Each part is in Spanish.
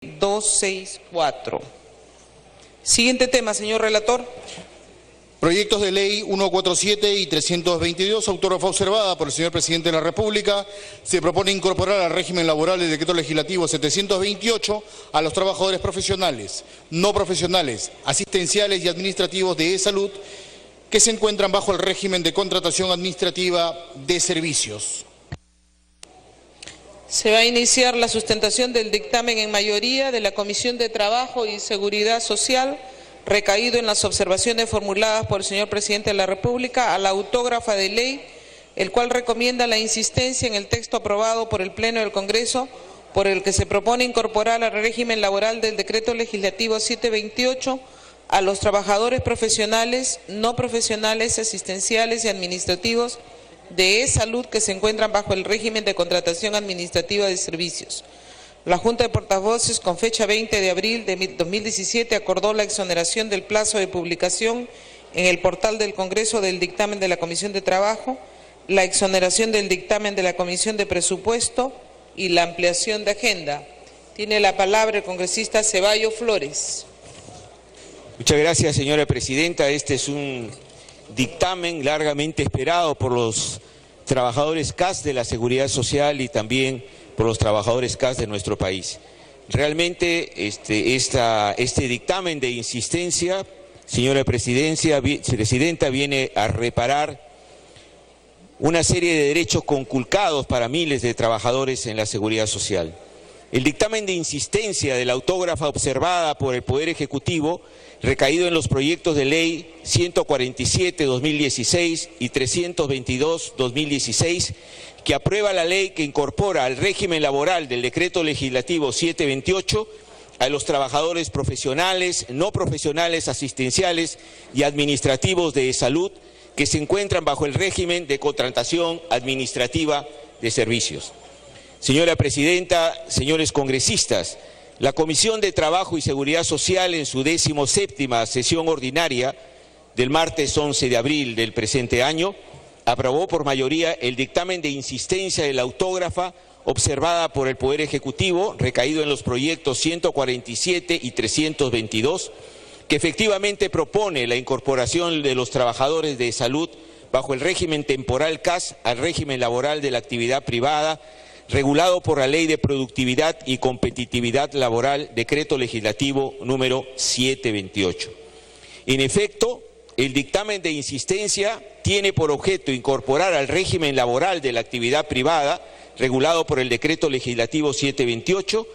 264. Siguiente tema, señor relator. Proyectos de ley 147 y 322, autógrafa observada por el señor Presidente de la República. Se propone incorporar al régimen laboral del Decreto Legislativo 728 a los trabajadores profesionales, no profesionales, asistenciales y administrativos de salud que se encuentran bajo el régimen de contratación administrativa de servicios. Se va a iniciar la sustentación del dictamen en mayoría de la Comisión de Trabajo y Seguridad Social, recaído en las observaciones formuladas por el señor Presidente de la República a la autógrafa de ley, el cual recomienda la insistencia en el texto aprobado por el Pleno del Congreso, por el que se propone incorporar al régimen laboral del Decreto Legislativo 728 a los trabajadores profesionales, no profesionales, asistenciales y administrativos de salud que se encuentran bajo el régimen de contratación administrativa de servicios. La Junta de Portavoces, con fecha 20 de abril de 2017, acordó la exoneración del plazo de publicación en el portal del Congreso del dictamen de la Comisión de Trabajo, la exoneración del dictamen de la Comisión de Presupuesto y la ampliación de agenda. Tiene la palabra el congresista Ceballos Flores. Muchas gracias, señora presidenta. Este es un dictamen largamente esperado por los trabajadores CAS de la Seguridad Social y también por los trabajadores CAS de nuestro país. Realmente este dictamen de insistencia, señora presidenta, viene a reparar una serie de derechos conculcados para miles de trabajadores en la seguridad social. El dictamen de insistencia de la autógrafa observada por el Poder Ejecutivo, recaído en los proyectos de ley 147-2016 y 322-2016, que aprueba la ley que incorpora al régimen laboral del Decreto Legislativo 728 a los trabajadores profesionales, no profesionales, asistenciales y administrativos de salud que se encuentran bajo el régimen de contratación administrativa de servicios. Señora presidenta, señores congresistas, la Comisión de Trabajo y Seguridad Social, en su 17ª sesión ordinaria del martes 11 de abril del presente año, aprobó por mayoría el dictamen de insistencia de la autógrafa observada por el Poder Ejecutivo, recaído en los proyectos 147 y 322, que efectivamente propone la incorporación de los trabajadores de salud bajo el régimen temporal CAS al régimen laboral de la actividad privada, regulado por la Ley de Productividad y Competitividad Laboral, Decreto Legislativo número 728. En efecto, el dictamen de insistencia tiene por objeto incorporar al régimen laboral de la actividad privada, regulado por el Decreto Legislativo 728,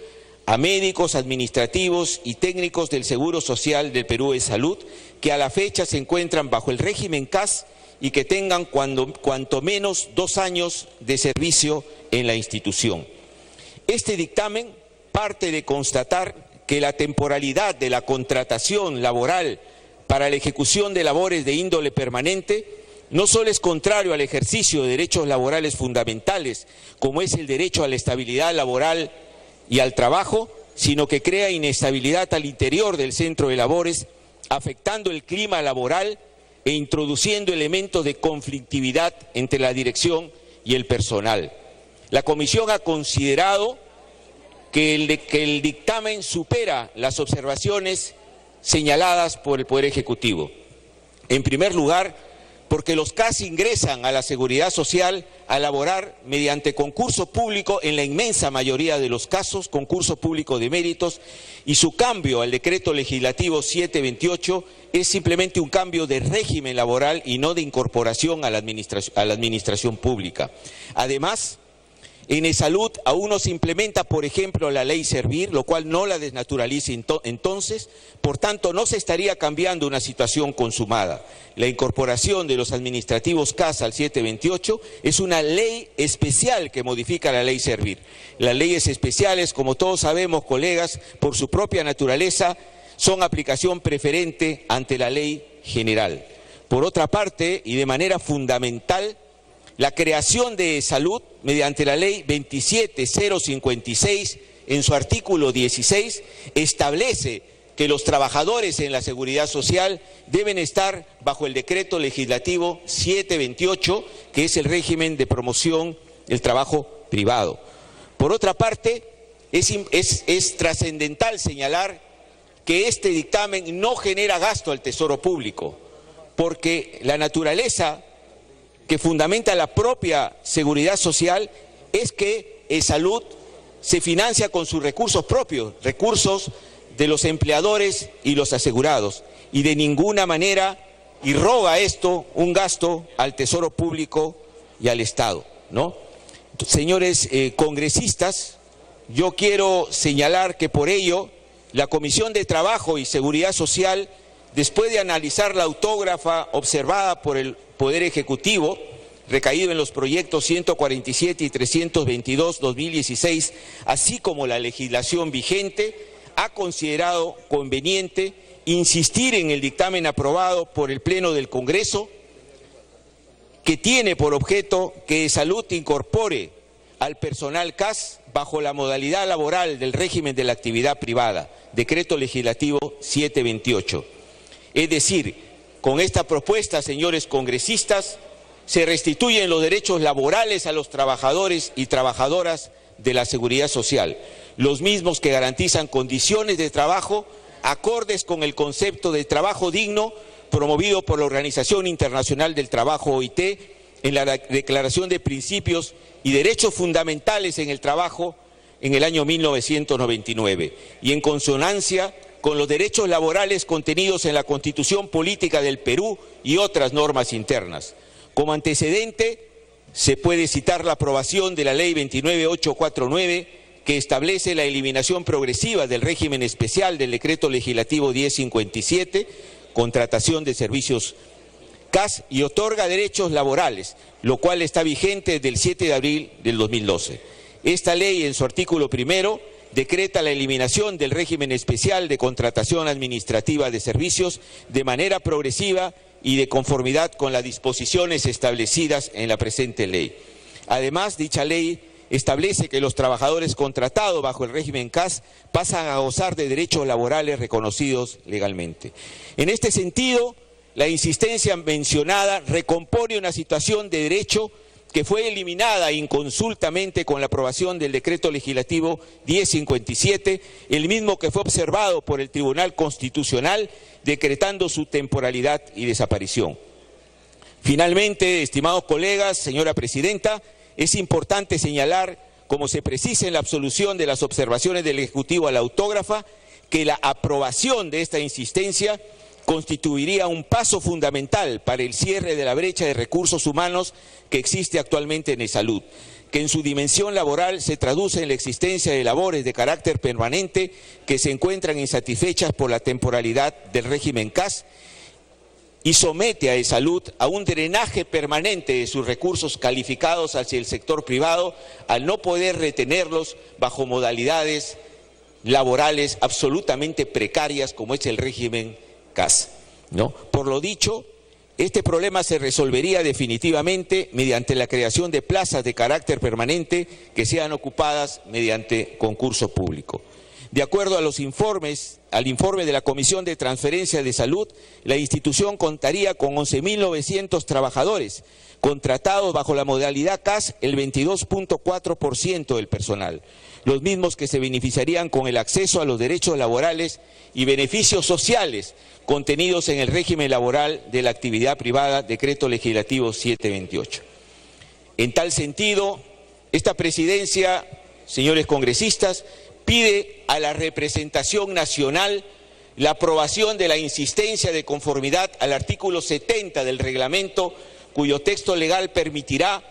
a médicos, administrativos y técnicos del Seguro Social del Perú de Salud, que a la fecha se encuentran bajo el régimen CAS y que tengan cuanto menos 2 años de servicio en la institución. Este dictamen parte de constatar que la temporalidad de la contratación laboral para la ejecución de labores de índole permanente no solo es contrario al ejercicio de derechos laborales fundamentales, como es el derecho a la estabilidad laboral y al trabajo, sino que crea inestabilidad al interior del centro de labores, afectando el clima laboral e introduciendo elementos de conflictividad entre la dirección y el personal. La Comisión ha considerado que el dictamen supera las observaciones señaladas por el Poder Ejecutivo. En primer lugar, porque los CAS ingresan a la Seguridad Social a laborar mediante concurso público en la inmensa mayoría de los casos, concurso público de méritos, y su cambio al Decreto Legislativo 728 es simplemente un cambio de régimen laboral y no de incorporación a la administración pública. Además, en salud aún no se implementa, por ejemplo, la ley Servir, lo cual no la desnaturaliza entonces, por tanto no se estaría cambiando una situación consumada. La incorporación de los administrativos CAS al 728 es una ley especial que modifica la ley Servir. Las leyes especiales, como todos sabemos, colegas, por su propia naturaleza, son aplicación preferente ante la ley general. Por otra parte, y de manera fundamental, la creación de salud mediante la ley 27056 en su artículo 16 establece que los trabajadores en la seguridad social deben estar bajo el decreto legislativo 728, que es el régimen de promoción del trabajo privado. Por otra parte, es trascendental señalar que este dictamen no genera gasto al Tesoro Público, porque la naturaleza que fundamenta la propia seguridad social es que salud se financia con sus recursos propios, recursos de los empleadores y los asegurados, y de ninguna manera irroga esto un gasto al Tesoro Público y al Estado, ¿no? Señores congresistas, yo quiero señalar que por ello la Comisión de Trabajo y Seguridad Social, después de analizar la autógrafa observada por el Poder Ejecutivo, recaído en los proyectos 147 y 322/2016, así como la legislación vigente, ha considerado conveniente insistir en el dictamen aprobado por el Pleno del Congreso, que tiene por objeto que Salud incorpore al personal CAS bajo la modalidad laboral del régimen de la actividad privada, Decreto Legislativo 728. Es decir, con esta propuesta, señores congresistas, se restituyen los derechos laborales a los trabajadores y trabajadoras de la seguridad social, los mismos que garantizan condiciones de trabajo acordes con el concepto de trabajo digno promovido por la Organización Internacional del Trabajo, OIT, en la Declaración de Principios y Derechos Fundamentales en el Trabajo en el año 1999, y en consonancia con los derechos laborales contenidos en la Constitución Política del Perú y otras normas internas. Como antecedente, se puede citar la aprobación de la Ley 29849, que establece la eliminación progresiva del régimen especial del Decreto Legislativo 1057, contratación de servicios CAS, y otorga derechos laborales, lo cual está vigente desde el 7 de abril del 2012. Esta ley, en su artículo primero, decreta la eliminación del régimen especial de contratación administrativa de servicios de manera progresiva y de conformidad con las disposiciones establecidas en la presente ley. Además, dicha ley establece que los trabajadores contratados bajo el régimen CAS pasan a gozar de derechos laborales reconocidos legalmente. En este sentido, la insistencia mencionada recompone una situación de derecho que fue eliminada inconsultamente con la aprobación del Decreto Legislativo 1057, el mismo que fue observado por el Tribunal Constitucional, decretando su temporalidad y desaparición. Finalmente, estimados colegas, señora Presidenta, es importante señalar, como se precisa en la absolución de las observaciones del Ejecutivo a la autógrafa, que la aprobación de esta insistencia constituiría un paso fundamental para el cierre de la brecha de recursos humanos que existe actualmente en salud, que en su dimensión laboral se traduce en la existencia de labores de carácter permanente que se encuentran insatisfechas por la temporalidad del régimen CAS, y somete a salud a un drenaje permanente de sus recursos calificados hacia el sector privado, al no poder retenerlos bajo modalidades laborales absolutamente precarias como es el régimen CAS, ¿no? Por lo dicho, este problema se resolvería definitivamente mediante la creación de plazas de carácter permanente que sean ocupadas mediante concurso público. De acuerdo a los informes, al informe de la Comisión de Transferencia de Salud, la institución contaría con 11.900 trabajadores, contratados bajo la modalidad CAS el 22.4% del personal, los mismos que se beneficiarían con el acceso a los derechos laborales y beneficios sociales contenidos en el régimen laboral de la actividad privada, Decreto Legislativo 728. En tal sentido, esta presidencia, señores congresistas, pide a la representación nacional la aprobación de la insistencia de conformidad al artículo 70 del reglamento, cuyo texto legal permitirá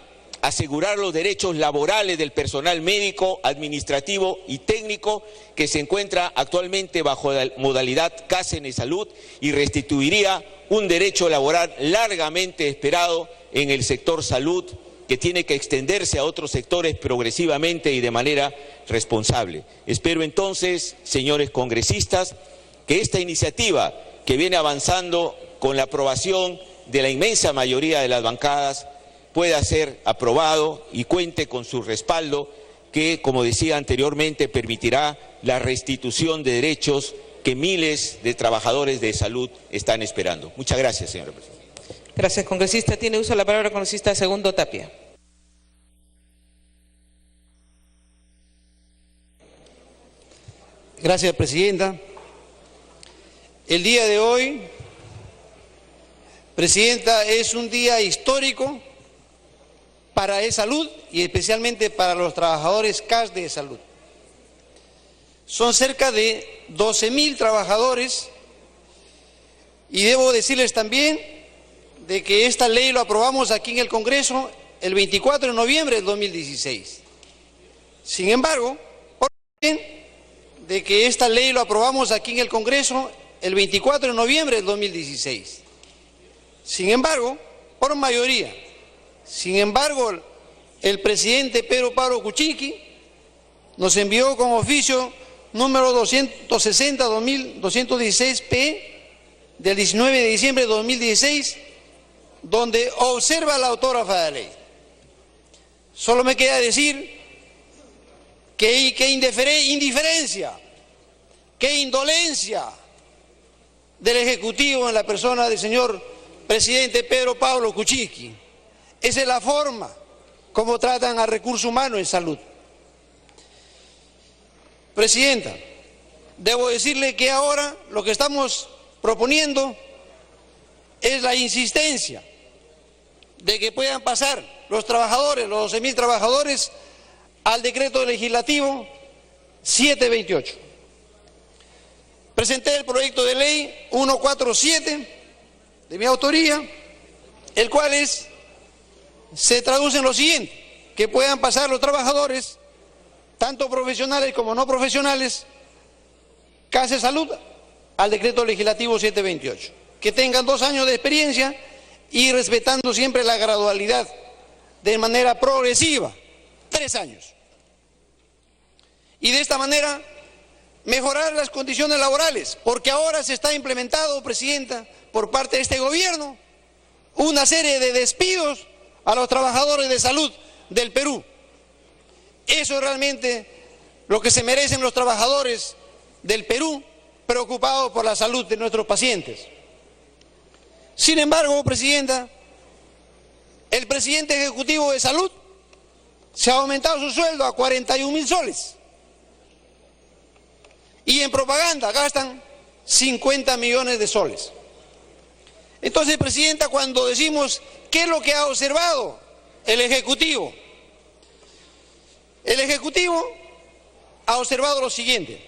asegurar los derechos laborales del personal médico, administrativo y técnico que se encuentra actualmente bajo la modalidad CAS en salud, y restituiría un derecho laboral largamente esperado en el sector salud, que tiene que extenderse a otros sectores progresivamente y de manera responsable. Espero entonces, señores congresistas, que esta iniciativa, que viene avanzando con la aprobación de la inmensa mayoría de las bancadas, pueda ser aprobado y cuente con su respaldo, que, como decía anteriormente, permitirá la restitución de derechos que miles de trabajadores de salud están esperando. Muchas gracias, señora presidenta. Gracias, congresista. Tiene uso de la palabra el congresista Segundo Tapia. Gracias, Presidenta. El día de hoy, Presidenta, es un día histórico para E-Salud y especialmente para los trabajadores CAS de E-Salud. Son cerca de 12.000 trabajadores y debo decirles también de que esta ley lo aprobamos aquí en el Congreso el 24 de noviembre del 2016. Sin embargo, de que esta ley lo aprobamos aquí en el Congreso el 24 de noviembre del 2016. Sin embargo, por mayoría. Sin embargo, el presidente Pedro Pablo Kuczynski nos envió con oficio número 260-216P del 19 de diciembre de 2016, donde observa la autógrafa de la ley. Solo me queda decir que indiferencia, qué indolencia del Ejecutivo en la persona del señor presidente Pedro Pablo Kuczynski. Esa es la forma como tratan a recursos humanos en salud. Presidenta, debo decirle que ahora lo que estamos proponiendo es la insistencia de que puedan pasar los trabajadores, los 12.000 trabajadores, al decreto legislativo 728. Presenté el proyecto de ley 147 de mi autoría, el cual se traduce en lo siguiente: que puedan pasar los trabajadores, tanto profesionales como no profesionales, CAS de Salud, al decreto legislativo 728, que tengan 2 años de experiencia y respetando siempre la gradualidad de manera progresiva, 3 años. Y de esta manera mejorar las condiciones laborales, porque ahora se está implementado, Presidenta, por parte de este gobierno, una serie de despidos a los trabajadores de salud del Perú. Eso es realmente lo que se merecen los trabajadores del Perú, preocupados por la salud de nuestros pacientes. Sin embargo, Presidenta, el presidente ejecutivo de salud se ha aumentado su sueldo a 41.000 soles. Y en propaganda gastan 50 millones de soles. Entonces, Presidenta, cuando decimos qué es lo que ha observado el Ejecutivo ha observado lo siguiente: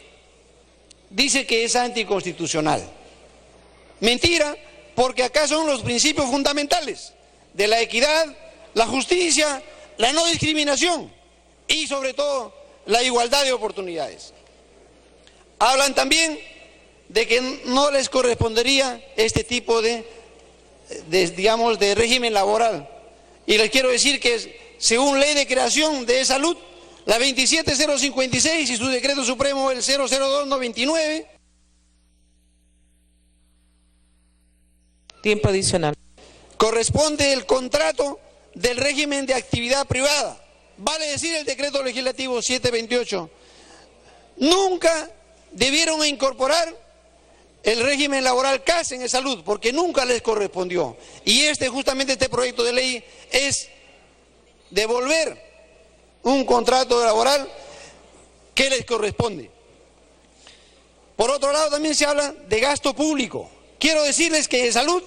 dice que es anticonstitucional. Mentira, porque acá son los principios fundamentales de la equidad, la justicia, la no discriminación y sobre todo la igualdad de oportunidades. Hablan también de que no les correspondería este tipo de régimen laboral. Y les quiero decir que según ley de creación de salud, la 27056 y su decreto supremo el 00299. Tiempo adicional. Corresponde el contrato del régimen de actividad privada. Vale decir el decreto legislativo 728. Nunca debieron incorporar el régimen laboral CAS en salud, porque nunca les correspondió. Y justamente este proyecto de ley es devolver un contrato laboral que les corresponde. Por otro lado, también se habla de gasto público. Quiero decirles que en salud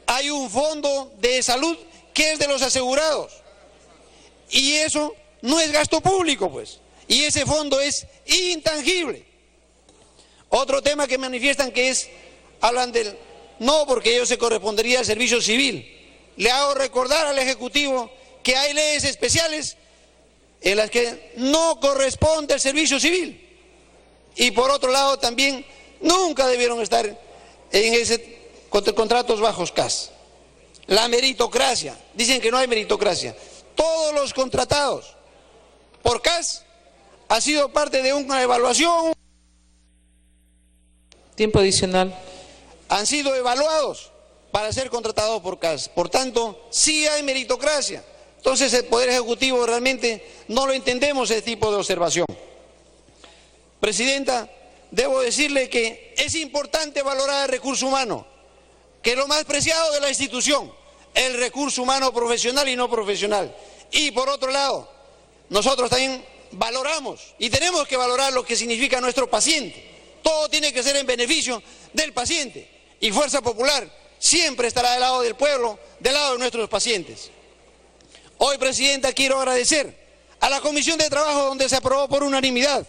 hay un fondo de salud que es de los asegurados. Y eso no es gasto público, pues. Y ese fondo es intangible. Otro tema que manifiestan hablan del no, porque ello se correspondería al servicio civil. Le hago recordar al Ejecutivo que hay leyes especiales en las que no corresponde el servicio civil. Y por otro lado también nunca debieron estar en contratos bajos CAS. La meritocracia, dicen que no hay meritocracia. Todos los contratados por CAS ha sido parte de una evaluación. Tiempo adicional. Han sido evaluados para ser contratados por CAS. Por tanto, sí hay meritocracia. Entonces el Poder Ejecutivo realmente no lo entendemos ese tipo de observación. Presidenta, debo decirle que es importante valorar el recurso humano, que es lo más preciado de la institución, el recurso humano profesional y no profesional. Y por otro lado, nosotros también valoramos y tenemos que valorar lo que significa nuestro paciente. Todo tiene que ser en beneficio del paciente. Y Fuerza Popular siempre estará del lado del pueblo, del lado de nuestros pacientes. Hoy, Presidenta, quiero agradecer a la Comisión de Trabajo, donde se aprobó por unanimidad,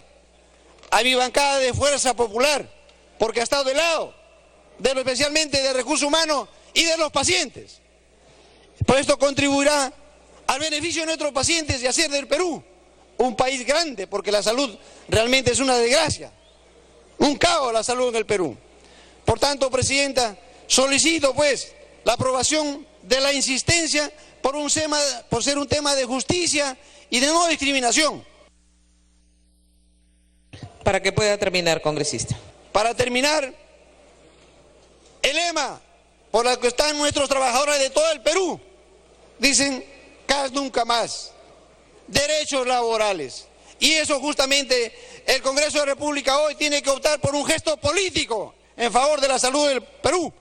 a mi bancada de Fuerza Popular, porque ha estado del lado, especialmente de recursos humanos y de los pacientes. Pues esto contribuirá al beneficio de nuestros pacientes y hacer del Perú un país grande, porque la salud realmente es una desgracia, un caos la salud en el Perú. Por tanto, Presidenta, solicito pues la aprobación de la insistencia por ser un tema de justicia y de no discriminación. Para que pueda terminar, congresista. Para terminar, el lema por el que están nuestros trabajadores de todo el Perú, dicen CAS nunca más, derechos laborales. Y eso justamente el Congreso de la República hoy tiene que optar por un gesto político en favor de la salud del Perú,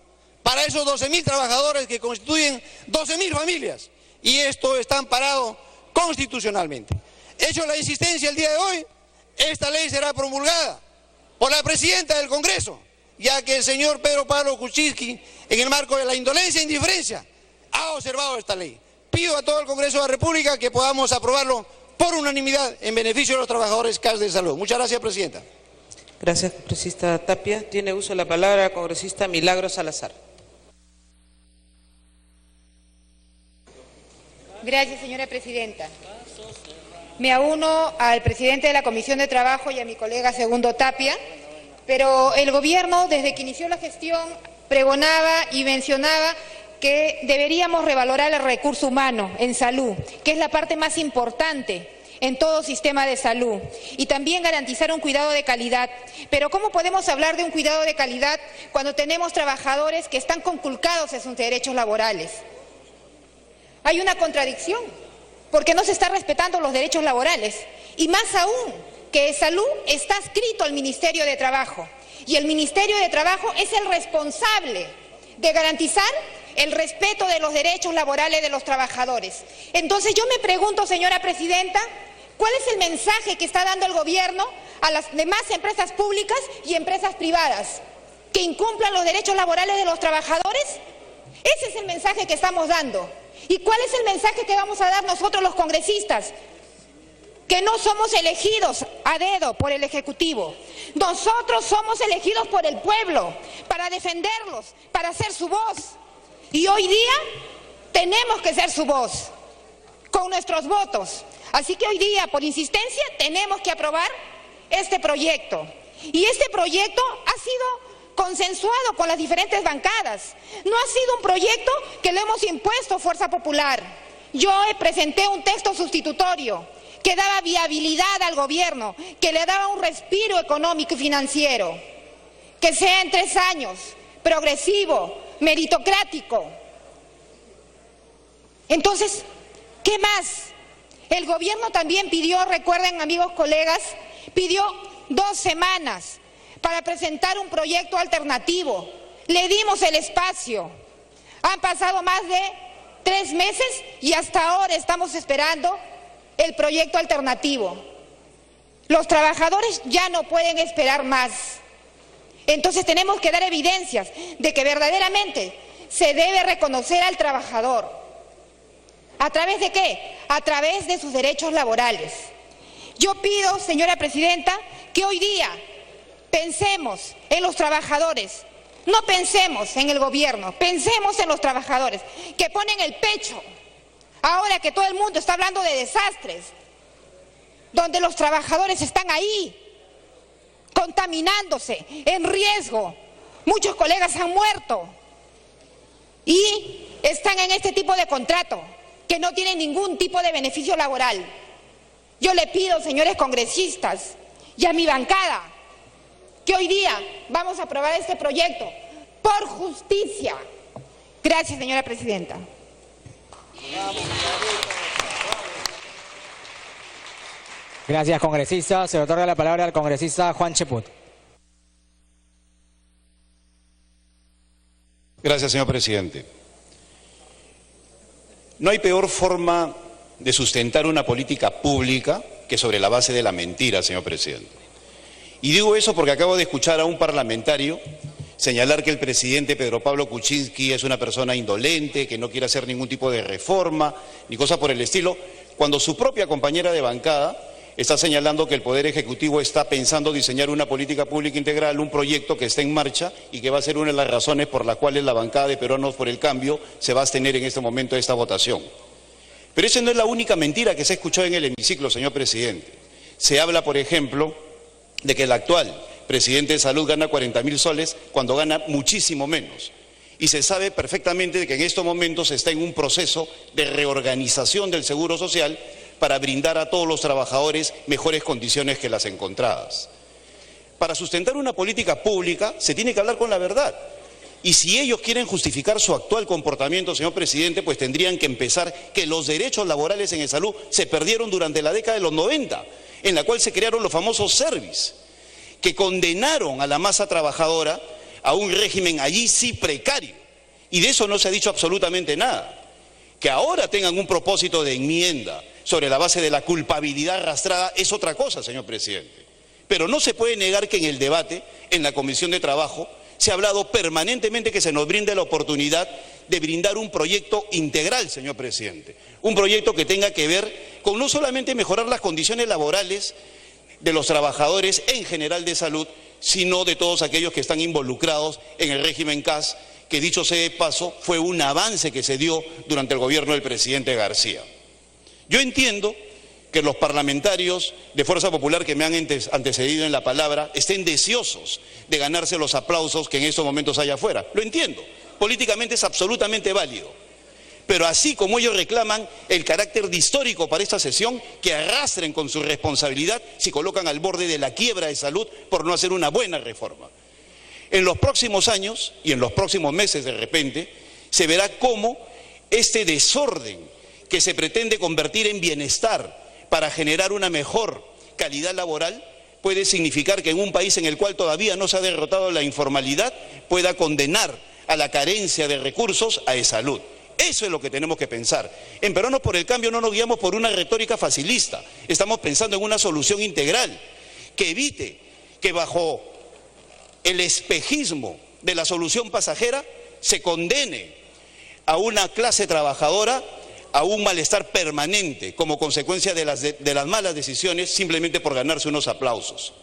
para esos 12.000 trabajadores que constituyen 12.000 familias. Y esto está amparado constitucionalmente. Hecho la insistencia el día de hoy, esta ley será promulgada por la Presidenta del Congreso, ya que el señor Pedro Pablo Kuczynski, en el marco de la indolencia e indiferencia, ha observado esta ley. Pido a todo el Congreso de la República que podamos aprobarlo por unanimidad en beneficio de los trabajadores CAS de salud. Muchas gracias, Presidenta. Gracias, congresista Tapia. Tiene uso de la palabra la congresista Milagros Salazar. Gracias, señora Presidenta. Me auno al presidente de la Comisión de Trabajo y a mi colega Segundo Tapia, pero el gobierno, desde que inició la gestión, pregonaba y mencionaba que deberíamos revalorar el recurso humano en salud, que es la parte más importante en todo sistema de salud, y también garantizar un cuidado de calidad. Pero ¿cómo podemos hablar de un cuidado de calidad cuando tenemos trabajadores que están conculcados en sus derechos laborales? Hay una contradicción, porque no se están respetando los derechos laborales, y más aún que salud está adscrito al Ministerio de Trabajo, y el Ministerio de Trabajo es el responsable de garantizar el respeto de los derechos laborales de los trabajadores. Entonces yo me pregunto, señora Presidenta, ¿cuál es el mensaje que está dando el gobierno a las demás empresas públicas y empresas privadas? ¿Que incumplan los derechos laborales de los trabajadores? Ese es el mensaje que estamos dando. ¿Y cuál es el mensaje que vamos a dar nosotros los congresistas? Que no somos elegidos a dedo por el Ejecutivo. Nosotros somos elegidos por el pueblo para defenderlos, para ser su voz. Y hoy día tenemos que ser su voz con nuestros votos. Así que hoy día, por insistencia, tenemos que aprobar este proyecto. Y este proyecto ha sido consensuado con las diferentes bancadas. No ha sido un proyecto que le hemos impuesto Fuerza Popular. Yo presenté un texto sustitutorio que daba viabilidad al gobierno, que le daba un respiro económico y financiero, que sea en 3 años, progresivo, meritocrático. Entonces, ¿qué más? El gobierno también pidió, recuerden, amigos colegas, pidió 2 semanas para presentar un proyecto alternativo. Le dimos el espacio. Han pasado más de 3 meses y hasta ahora estamos esperando el proyecto alternativo. Los trabajadores ya no pueden esperar más. Entonces tenemos que dar evidencias de que verdaderamente se debe reconocer al trabajador. ¿A través de qué? A través de sus derechos laborales. Yo pido, señora Presidenta, que hoy día pensemos en los trabajadores, no pensemos en el gobierno, pensemos en los trabajadores que ponen el pecho. Ahora que todo el mundo está hablando de desastres, donde los trabajadores están ahí, contaminándose, en riesgo. Muchos colegas han muerto y están en este tipo de contrato que no tienen ningún tipo de beneficio laboral. Yo le pido, señores congresistas, y a mi bancada, que hoy día vamos a aprobar este proyecto por justicia. Gracias, señora Presidenta. Gracias, congresista. Se le otorga la palabra al congresista Juan Cheput. Gracias, señor presidente. No hay peor forma de sustentar una política pública que sobre la base de la mentira, señor presidente. Y digo eso porque acabo de escuchar a un parlamentario señalar que el presidente Pedro Pablo Kuczynski es una persona indolente, que no quiere hacer ningún tipo de reforma, ni cosa por el estilo, cuando su propia compañera de bancada está señalando que el Poder Ejecutivo está pensando diseñar una política pública integral, un proyecto que está en marcha y que va a ser una de las razones por las cuales la bancada de Peruanos por el Cambio se va a abstener en este momento de esta votación. Pero esa no es la única mentira que se ha escuchado en el hemiciclo, señor presidente. Se habla, por ejemplo, de que el actual presidente de Salud gana 40.000 soles cuando gana muchísimo menos. Y se sabe perfectamente de que en estos momentos se está en un proceso de reorganización del Seguro Social para brindar a todos los trabajadores mejores condiciones que las encontradas. Para sustentar una política pública se tiene que hablar con la verdad. Y si ellos quieren justificar su actual comportamiento, señor presidente, pues tendrían que empezar que los derechos laborales en el salud se perdieron durante la década de los 90, en la cual se crearon los famosos service, que condenaron a la masa trabajadora a un régimen allí sí precario. Y de eso no se ha dicho absolutamente nada. Que ahora tengan un propósito de enmienda sobre la base de la culpabilidad arrastrada es otra cosa, señor presidente. Pero no se puede negar que en el debate, en la Comisión de Trabajo, se ha hablado permanentemente que se nos brinde la oportunidad de brindar un proyecto integral, señor presidente. Un proyecto que tenga que ver con no solamente mejorar las condiciones laborales de los trabajadores en general de salud, sino de todos aquellos que están involucrados en el régimen CAS, que dicho sea de paso, fue un avance que se dio durante el gobierno del presidente García. Yo entiendo que los parlamentarios de Fuerza Popular que me han antecedido en la palabra estén deseosos de ganarse los aplausos que en estos momentos hay afuera. Lo entiendo, políticamente es absolutamente válido. Pero así como ellos reclaman el carácter de histórico para esta sesión, que arrastren con su responsabilidad si colocan al borde de la quiebra de salud por no hacer una buena reforma. En los próximos años y en los próximos meses de repente se verá cómo este desorden que se pretende convertir en bienestar para generar una mejor calidad laboral puede significar que en un país en el cual todavía no se ha derrotado la informalidad pueda condenar a la carencia de recursos a salud. Eso es lo que tenemos que pensar. En Peruanos por el Cambio no nos guiamos por una retórica facilista. Estamos pensando en una solución integral que evite que bajo el espejismo de la solución pasajera se condene a una clase trabajadora a un malestar permanente como consecuencia de las malas decisiones simplemente por ganarse unos aplausos.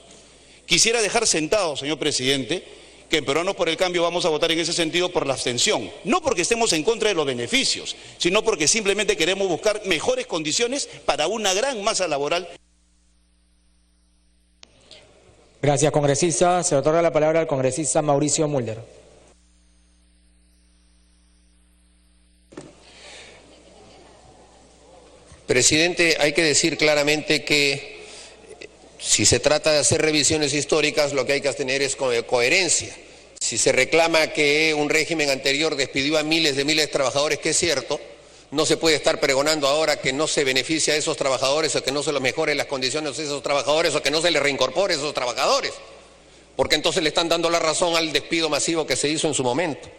Quisiera dejar sentado, señor presidente, que en Peruanos por el Cambio vamos a votar en ese sentido por la abstención, no porque estemos en contra de los beneficios, sino porque simplemente queremos buscar mejores condiciones para una gran masa laboral. Gracias, congresista. Se otorga la palabra al congresista Mauricio Mulder. Presidente, hay que decir claramente que si se trata de hacer revisiones históricas, lo que hay que tener es coherencia. Si se reclama que un régimen anterior despidió a miles de trabajadores, que es cierto, no se puede estar pregonando ahora que no se beneficia a esos trabajadores o que no se les mejoren las condiciones a esos trabajadores o que no se les reincorpore a esos trabajadores, porque entonces le están dando la razón al despido masivo que se hizo en su momento.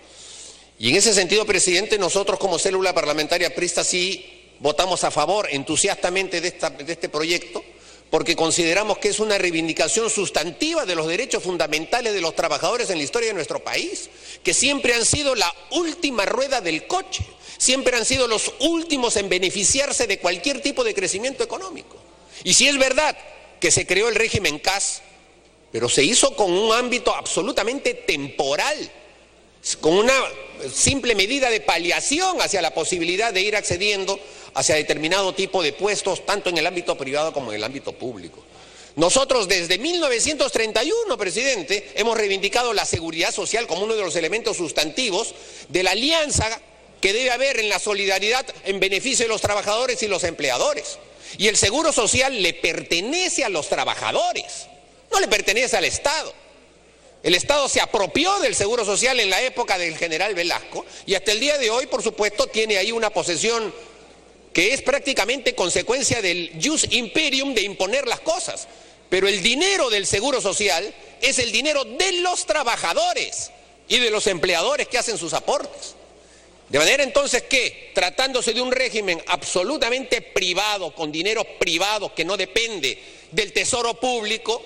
Y en ese sentido, presidente, nosotros como célula parlamentaria prista sí votamos a favor entusiastamente de este proyecto, porque consideramos que es una reivindicación sustantiva de los derechos fundamentales de los trabajadores en la historia de nuestro país, que siempre han sido la última rueda del coche, siempre han sido los últimos en beneficiarse de cualquier tipo de crecimiento económico. Y si es verdad que se creó el régimen CAS, pero se hizo con un ámbito absolutamente temporal, con una simple medida de paliación hacia la posibilidad de ir accediendo hacia determinado tipo de puestos, tanto en el ámbito privado como en el ámbito público. Nosotros desde 1931, presidente, hemos reivindicado la seguridad social como uno de los elementos sustantivos de la alianza que debe haber en la solidaridad en beneficio de los trabajadores y los empleadores. Y el seguro social le pertenece a los trabajadores, no le pertenece al Estado. El Estado se apropió del seguro social en la época del general Velasco y hasta el día de hoy, por supuesto, tiene ahí una posesión que es prácticamente consecuencia del jus imperium de imponer las cosas. Pero el dinero del seguro social es el dinero de los trabajadores y de los empleadores que hacen sus aportes. De manera entonces que, tratándose de un régimen absolutamente privado, con dinero privado que no depende del tesoro público,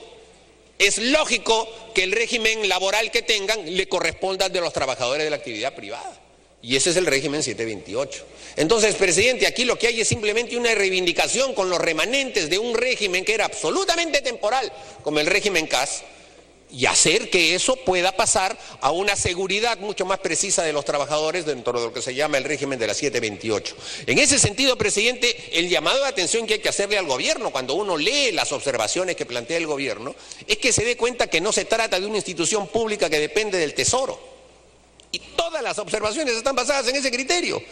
es lógico que el régimen laboral que tengan le corresponda al de los trabajadores de la actividad privada. Y ese es el régimen 728. Entonces, presidente, aquí lo que hay es simplemente una reivindicación con los remanentes de un régimen que era absolutamente temporal, como el régimen CAS, y hacer que eso pueda pasar a una seguridad mucho más precisa de los trabajadores dentro de lo que se llama el régimen de la 728. En ese sentido, presidente, el llamado de atención que hay que hacerle al gobierno cuando uno lee las observaciones que plantea el gobierno es que se dé cuenta que no se trata de una institución pública que depende del Tesoro. Y todas las observaciones están basadas en ese criterio.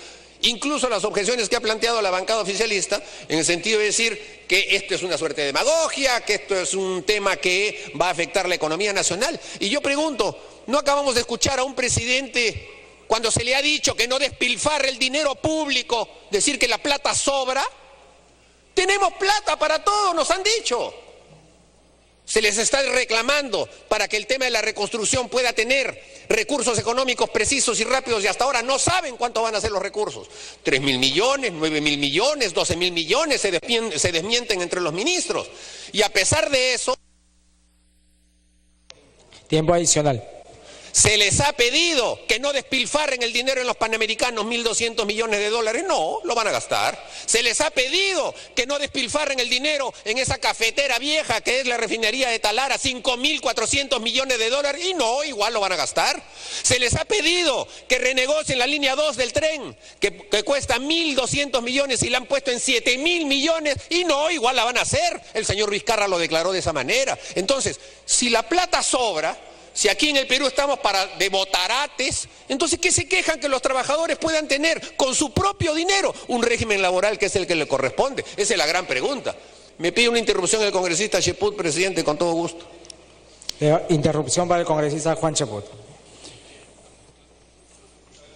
Incluso las objeciones que ha planteado la bancada oficialista, en el sentido de decir que esto es una suerte de demagogia, que esto es un tema que va a afectar la economía nacional. Y yo pregunto, ¿no acabamos de escuchar a un presidente, cuando se le ha dicho que no despilfarre el dinero público, decir que la plata sobra? Tenemos plata para todo, nos han dicho. Se les está reclamando para que el tema de la reconstrucción pueda tener recursos económicos precisos y rápidos, y hasta ahora no saben cuánto van a ser los recursos. 3.000 millones, 9.000 millones, 12.000 millones, se desmienten entre los ministros. Y a pesar de eso... Tiempo adicional. Se les ha pedido que no despilfarren el dinero en los Panamericanos, 1.200 millones de dólares. No, lo van a gastar. Se les ha pedido que no despilfarren el dinero en esa cafetera vieja que es la refinería de Talara, 5.400 millones de dólares. Y no, igual lo van a gastar. Se les ha pedido que renegocien la línea 2 del tren, que cuesta 1.200 millones y la han puesto en 7.000 millones. Y no, igual la van a hacer. El señor Vizcarra lo declaró de esa manera. Entonces, si la plata sobra... Si aquí en el Perú estamos de botarates, entonces ¿qué se quejan que los trabajadores puedan tener con su propio dinero un régimen laboral que es el que le corresponde? Esa es la gran pregunta. Me pide una interrupción el congresista Cheput, presidente, con todo gusto. Interrupción para el congresista Juan Cheput.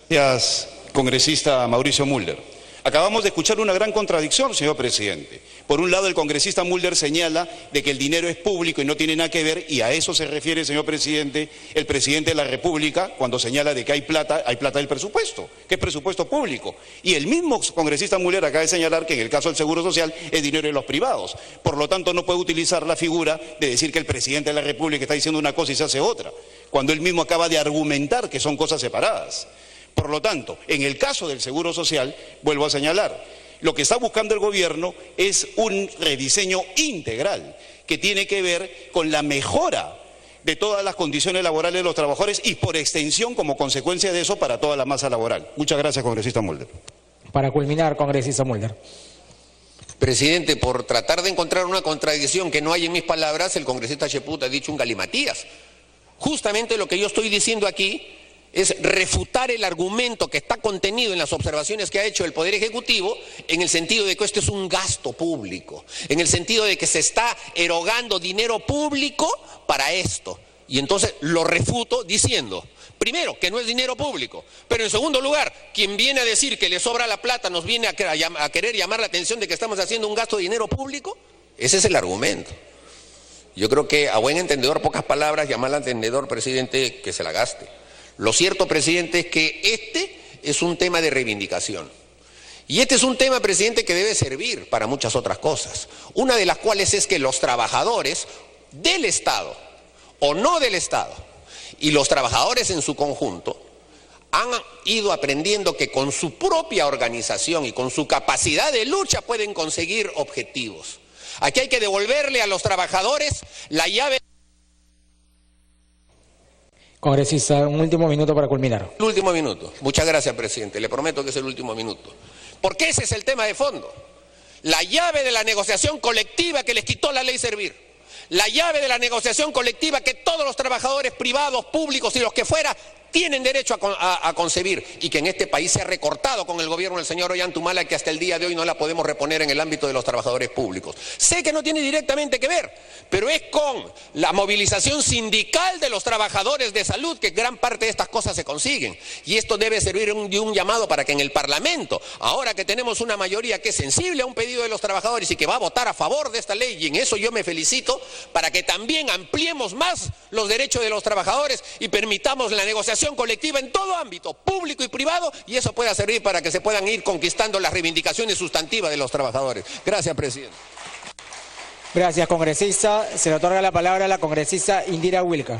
Gracias, congresista Mauricio Mulder. Acabamos de escuchar una gran contradicción, señor presidente. Por un lado, el congresista Mulder señala de que el dinero es público y no tiene nada que ver, y a eso se refiere, señor presidente, el presidente de la República cuando señala de que hay plata del presupuesto, que es presupuesto público. Y el mismo congresista Mulder acaba de señalar que en el caso del Seguro Social es dinero de los privados. Por lo tanto, no puede utilizar la figura de decir que el presidente de la República está diciendo una cosa y se hace otra, cuando él mismo acaba de argumentar que son cosas separadas. Por lo tanto, en el caso del Seguro Social, vuelvo a señalar, lo que está buscando el gobierno es un rediseño integral que tiene que ver con la mejora de todas las condiciones laborales de los trabajadores y por extensión como consecuencia de eso para toda la masa laboral. Muchas gracias, congresista Mulder. Para culminar, congresista Mulder. Presidente, por tratar de encontrar una contradicción que no hay en mis palabras, el congresista Cheput ha dicho un galimatías. Justamente lo que yo estoy diciendo aquí es refutar el argumento que está contenido en las observaciones que ha hecho el Poder Ejecutivo, en el sentido de que esto es un gasto público, en el sentido de que se está erogando dinero público para esto. Y entonces lo refuto diciendo, primero, que no es dinero público, pero en segundo lugar, quien viene a decir que le sobra la plata nos viene a querer llamar la atención de que estamos haciendo un gasto de dinero público. Ese es el argumento. Yo creo que a buen entendedor, pocas palabras, llamar al entendedor, presidente, que se la gaste. Lo cierto, presidente, es que este es un tema de reivindicación. Y este es un tema, presidente, que debe servir para muchas otras cosas. Una de las cuales es que los trabajadores del Estado o no del Estado y los trabajadores en su conjunto han ido aprendiendo que con su propia organización y con su capacidad de lucha pueden conseguir objetivos. Aquí hay que devolverle a los trabajadores la llave. Congresista, un último minuto para culminar. El último minuto. Muchas gracias, presidente. Le prometo que es el último minuto. Porque ese es el tema de fondo. La llave de la negociación colectiva que les quitó la ley Servir. La llave de la negociación colectiva que todos los trabajadores privados, públicos y los que fuera tienen derecho a concebir, y que en este país se ha recortado con el gobierno del señor Ollantumala, que hasta el día de hoy no la podemos reponer en el ámbito de los trabajadores públicos. Sé que no tiene directamente que ver, pero es con la movilización sindical de los trabajadores de salud que gran parte de estas cosas se consiguen. Y esto debe servir de un llamado para que en el Parlamento, ahora que tenemos una mayoría que es sensible a un pedido de los trabajadores y que va a votar a favor de esta ley, y en eso yo me felicito, para que también ampliemos más los derechos de los trabajadores y permitamos la negociación negociación colectiva en todo ámbito, público y privado, y eso pueda servir para que se puedan ir conquistando las reivindicaciones sustantivas de los trabajadores. Gracias, presidente. Gracias, congresista. Se le otorga la palabra a la congresista Indira Wilca.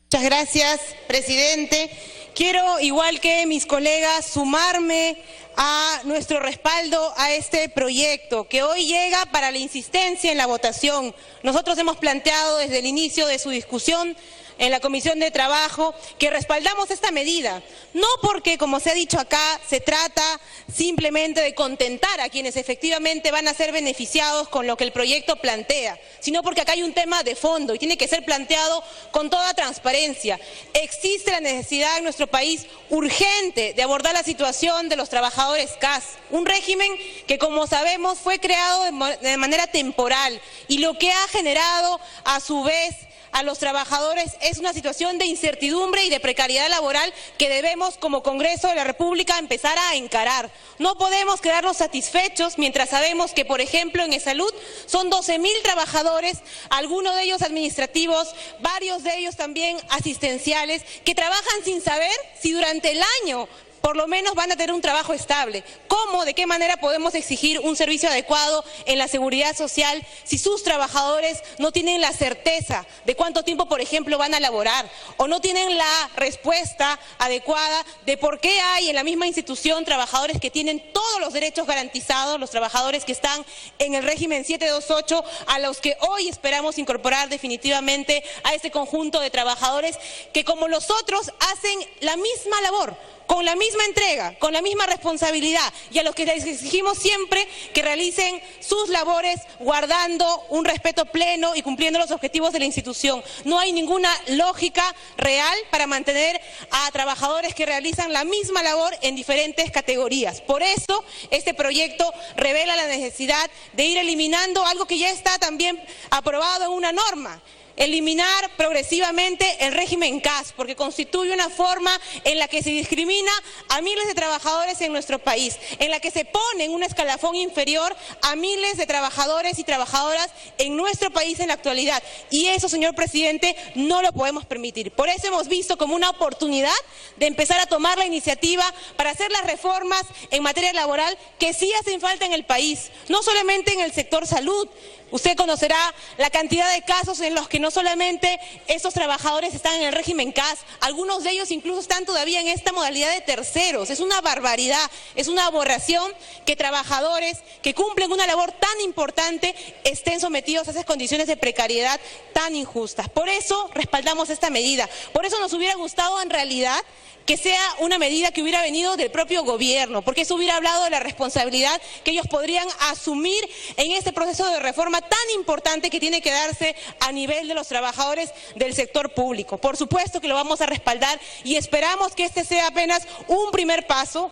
Muchas gracias, presidente. Quiero, igual que mis colegas, sumarme a nuestro respaldo a este proyecto que hoy llega para la insistencia en la votación. Nosotros hemos planteado desde el inicio de su discusión en la Comisión de Trabajo que respaldamos esta medida, no porque, como se ha dicho acá, se trata simplemente de contentar a quienes efectivamente van a ser beneficiados con lo que el proyecto plantea, sino porque acá hay un tema de fondo y tiene que ser planteado con toda transparencia. Existe la necesidad en nuestro país urgente de abordar la situación de los trabajadores CAS, un régimen que, como sabemos, fue creado de manera temporal y lo que ha generado a su vez a los trabajadores es una situación de incertidumbre y de precariedad laboral que debemos como Congreso de la República empezar a encarar. No podemos quedarnos satisfechos mientras sabemos que, por ejemplo, en Salud son 12.000 trabajadores, algunos de ellos administrativos, varios de ellos también asistenciales, que trabajan sin saber si durante el año por lo menos van a tener un trabajo estable. ¿Cómo, de qué manera podemos exigir un servicio adecuado en la seguridad social si sus trabajadores no tienen la certeza de cuánto tiempo, por ejemplo, van a laborar, o no tienen la respuesta adecuada de por qué hay en la misma institución trabajadores que tienen todos los derechos garantizados, los trabajadores que están en el régimen 728, a los que hoy esperamos incorporar definitivamente a este conjunto de trabajadores que, como los otros, hacen la misma labor, con la misma entrega, con la misma responsabilidad, y a los que les exigimos siempre que realicen sus labores guardando un respeto pleno y cumpliendo los objetivos de la institución. No hay ninguna lógica real para mantener a trabajadores que realizan la misma labor en diferentes categorías. Por eso, este proyecto revela la necesidad de ir eliminando algo que ya está también aprobado en una norma: eliminar progresivamente el régimen CAS, porque constituye una forma en la que se discrimina a miles de trabajadores en nuestro país, en la que se pone en un escalafón inferior a miles de trabajadores y trabajadoras en nuestro país en la actualidad. Y eso, señor presidente, no lo podemos permitir. Por eso hemos visto como una oportunidad de empezar a tomar la iniciativa para hacer las reformas en materia laboral que sí hacen falta en el país, no solamente en el sector salud. Usted conocerá la cantidad de casos en los que no solamente esos trabajadores están en el régimen CAS, algunos de ellos incluso están todavía en esta modalidad de terceros. Es una barbaridad, es una aberración que trabajadores que cumplen una labor tan importante estén sometidos a esas condiciones de precariedad tan injustas. Por eso respaldamos esta medida, por eso nos hubiera gustado en realidad que sea una medida que hubiera venido del propio gobierno, porque eso hubiera hablado de la responsabilidad que ellos podrían asumir en este proceso de reforma tan importante que tiene que darse a nivel de los trabajadores del sector público. Por supuesto que lo vamos a respaldar y esperamos que este sea apenas un primer paso.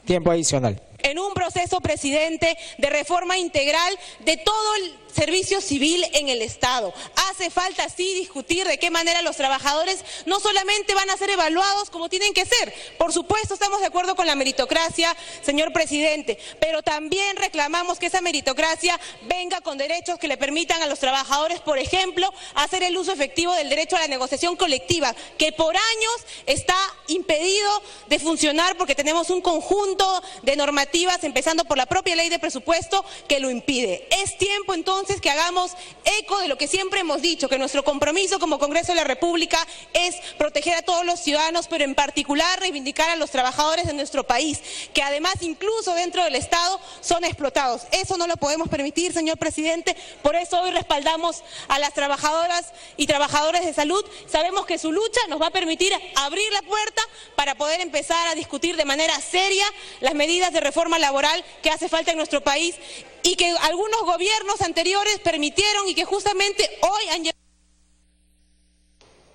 Tiempo adicional. En un proceso, presidente, de reforma integral de todo el servicio civil en el Estado. Hace falta, sí, discutir de qué manera los trabajadores no solamente van a ser evaluados como tienen que ser. Por supuesto, estamos de acuerdo con la meritocracia, señor presidente, pero también reclamamos que esa meritocracia venga con derechos que le permitan a los trabajadores, por ejemplo, hacer el uso efectivo del derecho a la negociación colectiva, que por años está impedido de funcionar porque tenemos un conjunto de normativas, empezando por la propia ley de presupuesto, que lo impide. Es tiempo entonces que hagamos eco de lo que siempre hemos dicho, que nuestro compromiso como Congreso de la República es proteger a todos los ciudadanos, pero en particular reivindicar a los trabajadores de nuestro país, que además incluso dentro del Estado son explotados. Eso no lo podemos permitir, señor presidente. Por eso hoy respaldamos a las trabajadoras y trabajadores de salud. Sabemos que su lucha nos va a permitir abrir la puerta para poder empezar a discutir de manera seria las medidas de reforma laboral que hace falta en nuestro país y que algunos gobiernos anteriores permitieron y que justamente hoy han llevado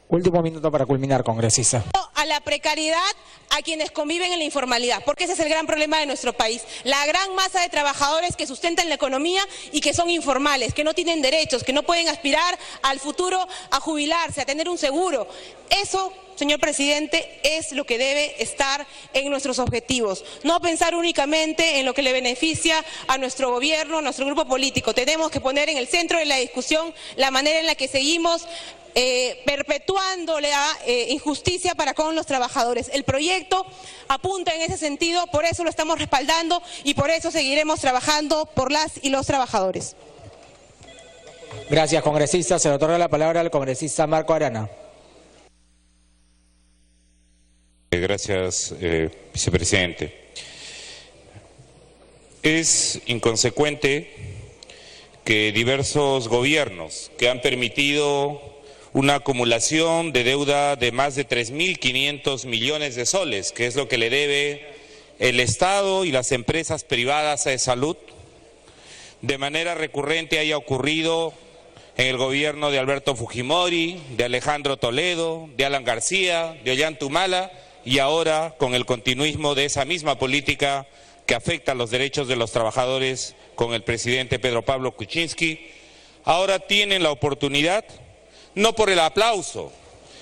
Último minuto para culminar, congresista. A la precariedad a quienes conviven en la informalidad, porque ese es el gran problema de nuestro país. La gran masa de trabajadores que sustentan la economía y que son informales, que no tienen derechos, que no pueden aspirar al futuro a jubilarse, a tener un seguro. Eso, señor presidente, es lo que debe estar en nuestros objetivos. No pensar únicamente en lo que le beneficia a nuestro gobierno, a nuestro grupo político. Tenemos que poner en el centro de la discusión la manera en la que seguimos perpetuando la injusticia para con los trabajadores. El proyecto apunta en ese sentido, por eso lo estamos respaldando y por eso seguiremos trabajando por las y los trabajadores. Gracias, congresista. Se le otorga la palabra al congresista Marco Arana. Gracias, vicepresidente. Es inconsecuente que diversos gobiernos que han permitido una acumulación de deuda de más de 3.500 millones de soles, que es lo que le debe el Estado y las empresas privadas a salud, de manera recurrente haya ocurrido en el gobierno de Alberto Fujimori, de Alejandro Toledo, de Alan García, de Ollanta Humala, y ahora con el continuismo de esa misma política que afecta a los derechos de los trabajadores con el presidente Pedro Pablo Kuczynski. Ahora tienen la oportunidad, no por el aplauso,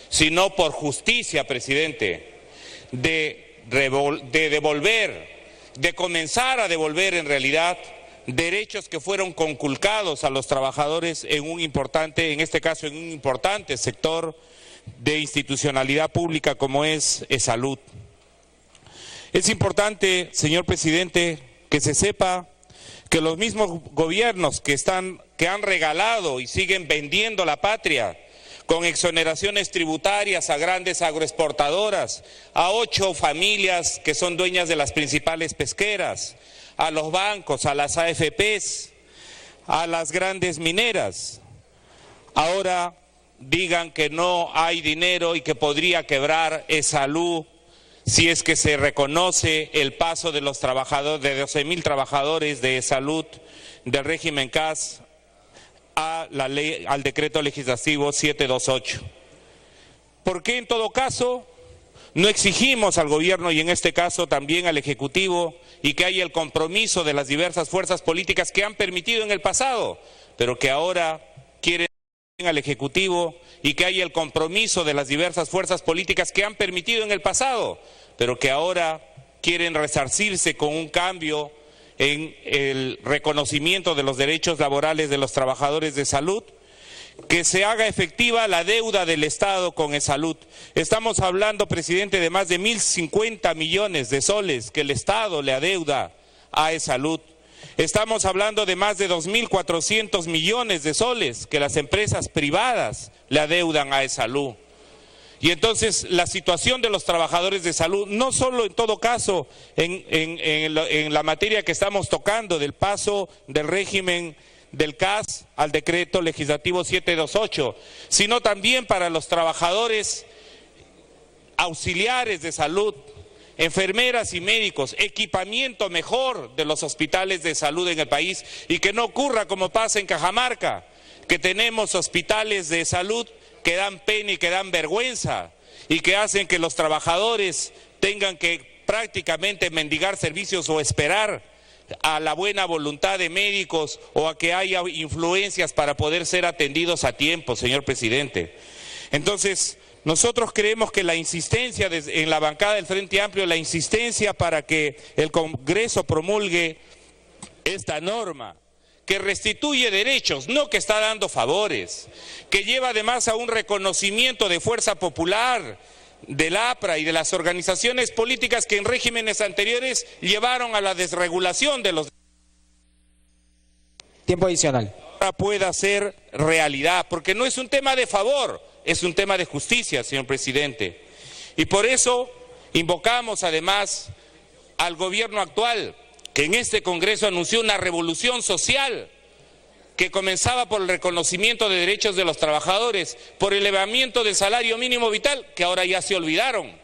sino por justicia, presidente, de devolver, de comenzar a devolver en realidad derechos que fueron conculcados a los trabajadores en un importante, en este caso en un importante sector de institucionalidad pública como es salud. Es importante, señor presidente, que se sepa que los mismos gobiernos que han regalado y siguen vendiendo la patria con exoneraciones tributarias a grandes agroexportadoras, a 8 familias que son dueñas de las principales pesqueras, a los bancos, a las AFPs, a las grandes mineras, ahora digan que no hay dinero y que podría quebrar salud si es que se reconoce el paso de los trabajadores, de 12.000 trabajadores de salud del régimen CAS a la ley, al decreto legislativo 728. ¿Por qué en todo caso no exigimos al gobierno y en este caso también al Ejecutivo y que haya el compromiso de las diversas fuerzas políticas que han permitido en el pasado, pero que ahora quieren al Ejecutivo y que haya el compromiso de las diversas fuerzas políticas que han permitido en el pasado, pero que ahora quieren resarcirse con un cambio en el reconocimiento de los derechos laborales de los trabajadores de salud, que se haga efectiva la deuda del Estado con salud. Estamos hablando, presidente, de más de 1.050 millones de soles que el Estado le adeuda a salud. Estamos hablando de más de 2.400 millones de soles que las empresas privadas le adeudan a salud. Y entonces la situación de los trabajadores de salud, no solo en todo caso en la materia que estamos tocando del paso del régimen del CAS al decreto legislativo 728, sino también para los trabajadores auxiliares de salud, enfermeras y médicos, equipamiento mejor de los hospitales de salud en el país y que no ocurra como pasa en Cajamarca, que tenemos hospitales de salud que dan pena y que dan vergüenza y que hacen que los trabajadores tengan que prácticamente mendigar servicios o esperar a la buena voluntad de médicos o a que haya influencias para poder ser atendidos a tiempo, señor presidente. Entonces, nosotros creemos que la insistencia en la bancada del Frente Amplio, la insistencia para que el Congreso promulgue esta norma, que restituye derechos, no que está dando favores, que lleva además a un reconocimiento de fuerza popular, del APRA y de las organizaciones políticas que en regímenes anteriores llevaron a la desregulación de los... Tiempo adicional. Ahora pueda ser realidad, porque no es un tema de favor, es un tema de justicia, señor presidente. Y por eso invocamos además al gobierno actual, que en este Congreso anunció una revolución social que comenzaba por el reconocimiento de derechos de los trabajadores, por el elevamiento del salario mínimo vital, que ahora ya se olvidaron,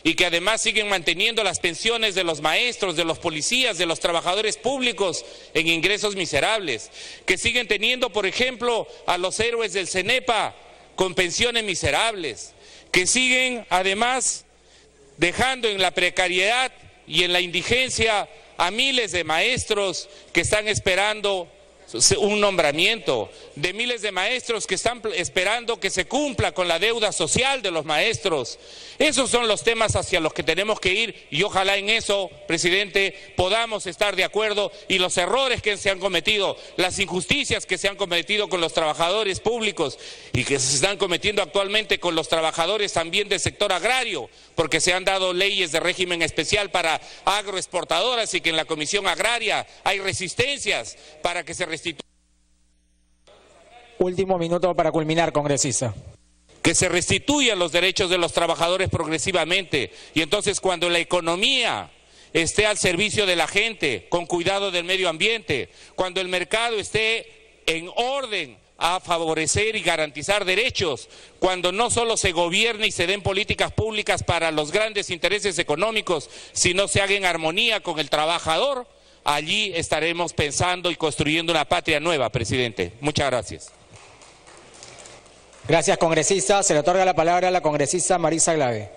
y que además siguen manteniendo las pensiones de los maestros, de los policías, de los trabajadores públicos en ingresos miserables, que siguen teniendo, por ejemplo, a los héroes del CENEPA con pensiones miserables, que siguen además dejando en la precariedad y en la indigencia a miles de maestros que están esperando un nombramiento, de miles de maestros que están esperando que se cumpla con la deuda social de los maestros. Esos son los temas hacia los que tenemos que ir y ojalá en eso, presidente, podamos estar de acuerdo y los errores que se han cometido, las injusticias que se han cometido con los trabajadores públicos y que se están cometiendo actualmente con los trabajadores también del sector agrario, porque se han dado leyes de régimen especial para agroexportadoras y que en la Comisión Agraria hay resistencias para que se restituya. Último minuto para culminar, congresista. Que se restituyan los derechos de los trabajadores progresivamente y entonces cuando la economía esté al servicio de la gente, con cuidado del medio ambiente, cuando el mercado esté en orden a favorecer y garantizar derechos, cuando no solo se gobierne y se den políticas públicas para los grandes intereses económicos, sino se haga en armonía con el trabajador, allí estaremos pensando y construyendo una patria nueva, presidente. Muchas gracias. Gracias, congresista. Se le otorga la palabra a la congresista Marisa Glave.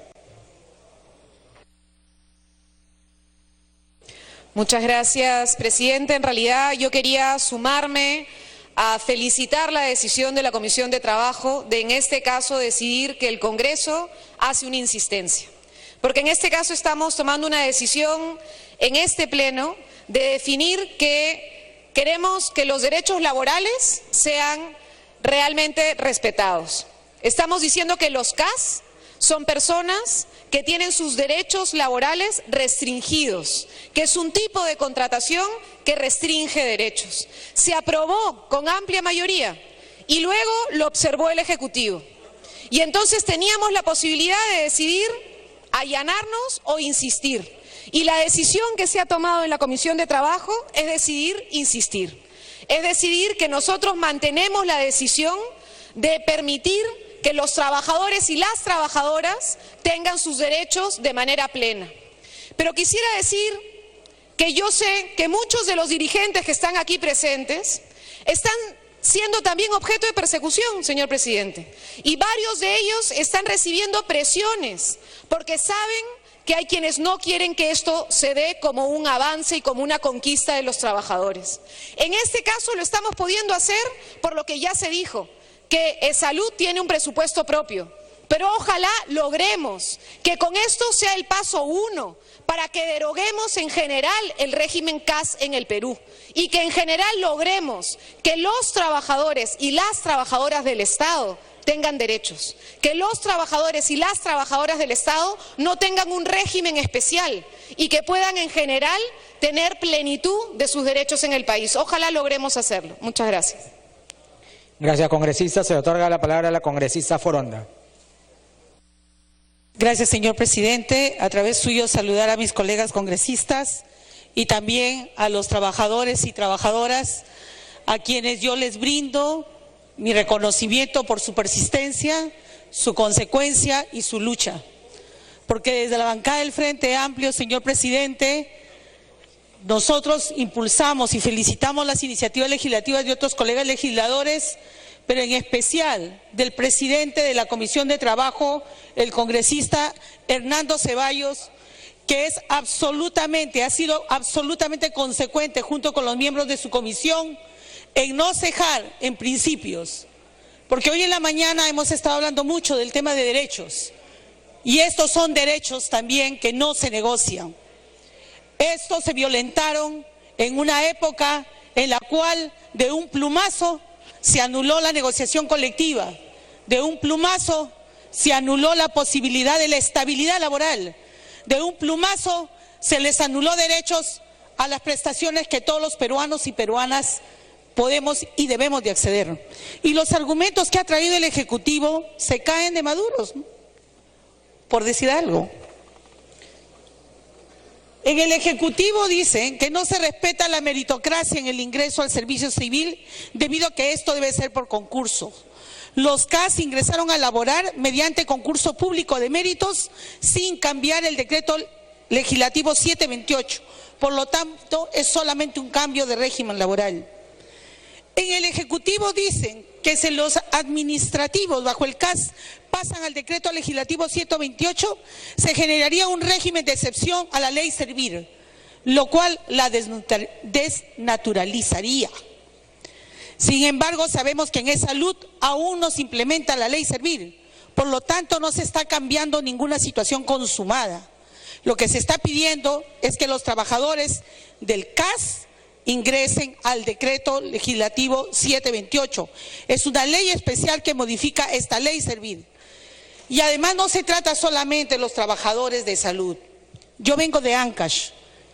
Muchas gracias, presidente. En realidad yo quería sumarme a felicitar la decisión de la Comisión de Trabajo de en este caso decidir que el Congreso hace una insistencia. Porque en este caso estamos tomando una decisión en este pleno de definir que queremos que los derechos laborales sean realmente respetados. Estamos diciendo que los CAS son personas que tienen sus derechos laborales restringidos, que es un tipo de contratación que restringe derechos. Se aprobó con amplia mayoría y luego lo observó el Ejecutivo. Y entonces teníamos la posibilidad de decidir allanarnos o insistir. Y la decisión que se ha tomado en la Comisión de Trabajo es decidir insistir. Es decidir que nosotros mantenemos la decisión de permitir que los trabajadores y las trabajadoras tengan sus derechos de manera plena. Pero quisiera decir que yo sé que muchos de los dirigentes que están aquí presentes están siendo también objeto de persecución, señor presidente. Y varios de ellos están recibiendo presiones porque saben que hay quienes no quieren que esto se dé como un avance y como una conquista de los trabajadores. En este caso lo estamos pudiendo hacer por lo que ya se dijo, que Salud tiene un presupuesto propio. Pero ojalá logremos que con esto sea el paso 1 para que deroguemos en general el régimen CAS en el Perú y que en general logremos que los trabajadores y las trabajadoras del Estado tengan derechos, que los trabajadores y las trabajadoras del Estado no tengan un régimen especial y que puedan en general tener plenitud de sus derechos en el país. Ojalá logremos hacerlo. Muchas gracias. Gracias, congresista. Se le otorga la palabra a la congresista Foronda. Gracias, señor presidente. A través suyo saludar a mis colegas congresistas y también a los trabajadores y trabajadoras a quienes yo les brindo mi reconocimiento por su persistencia, su consecuencia y su lucha. Porque desde la bancada del Frente Amplio, señor presidente, nosotros impulsamos y felicitamos las iniciativas legislativas de otros colegas legisladores, pero en especial del presidente de la Comisión de Trabajo, el congresista Hernando Ceballos, que ha sido absolutamente consecuente junto con los miembros de su comisión en no cejar en principios, porque hoy en la mañana hemos estado hablando mucho del tema de derechos y estos son derechos también que no se negocian. Estos se violentaron en una época en la cual de un plumazo se anuló la negociación colectiva, de un plumazo se anuló la posibilidad de la estabilidad laboral, de un plumazo se les anuló derechos a las prestaciones que todos los peruanos y peruanas podemos y debemos de acceder. Y los argumentos que ha traído el Ejecutivo se caen de maduros, ¿no? Por decir algo. En el Ejecutivo dicen que no se respeta la meritocracia en el ingreso al servicio civil debido a que esto debe ser por concurso. Los CAS ingresaron a laborar mediante concurso público de méritos sin cambiar el decreto legislativo 728. Por lo tanto, es solamente un cambio de régimen laboral. En el Ejecutivo dicen que si los administrativos bajo el CAS pasan al decreto legislativo 128, se generaría un régimen de excepción a la ley Servir, lo cual la desnaturalizaría. Sin embargo, sabemos que en salud aún no se implementa la ley Servir. Por lo tanto, no se está cambiando ninguna situación consumada. Lo que se está pidiendo es que los trabajadores del CAS ingresen al decreto legislativo 728. Es una ley especial que modifica esta ley Servir. Y además no se trata solamente de los trabajadores de salud. Yo vengo de Ancash,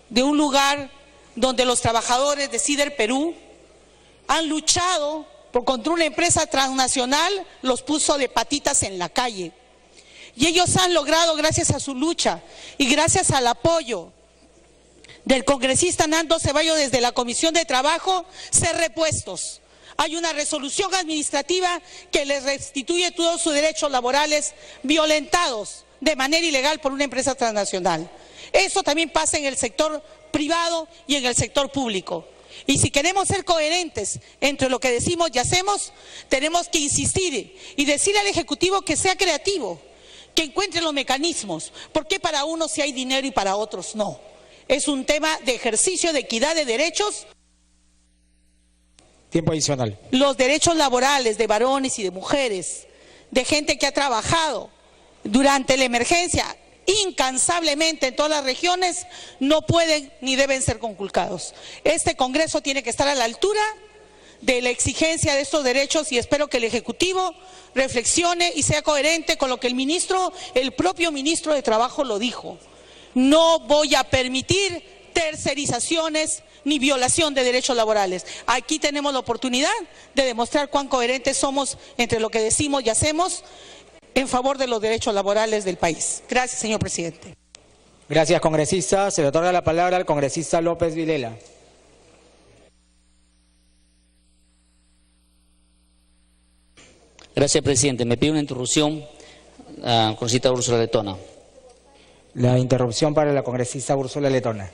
de un lugar donde los trabajadores de Sider Perú han luchado contra una empresa transnacional, los puso de patitas en la calle. Y ellos han logrado, gracias a su lucha y gracias al apoyo del congresista Nando Ceballos desde la Comisión de Trabajo, ser repuestos. Hay una resolución administrativa que les restituye todos sus derechos laborales violentados de manera ilegal por una empresa transnacional. Eso también pasa en el sector privado y en el sector público. Y si queremos ser coherentes entre lo que decimos y hacemos, tenemos que insistir y decirle al Ejecutivo que sea creativo, que encuentre los mecanismos. ¿Por qué para unos sí hay dinero y para otros no? Es un tema de ejercicio de equidad de derechos. Tiempo adicional. Los derechos laborales de varones y de mujeres, de gente que ha trabajado durante la emergencia incansablemente en todas las regiones, no pueden ni deben ser conculcados. Este Congreso tiene que estar a la altura de la exigencia de estos derechos y espero que el Ejecutivo reflexione y sea coherente con lo que el propio ministro de Trabajo lo dijo. No voy a permitir tercerizaciones ni violación de derechos laborales. Aquí tenemos la oportunidad de demostrar cuán coherentes somos entre lo que decimos y hacemos en favor de los derechos laborales del país. Gracias, señor presidente. Gracias, congresista. Se le otorga la palabra al congresista López Vilela. Gracias, presidente. Me pide una interrupción a la congresista Úrsula Letona. La interrupción para la congresista Úrsula Letona.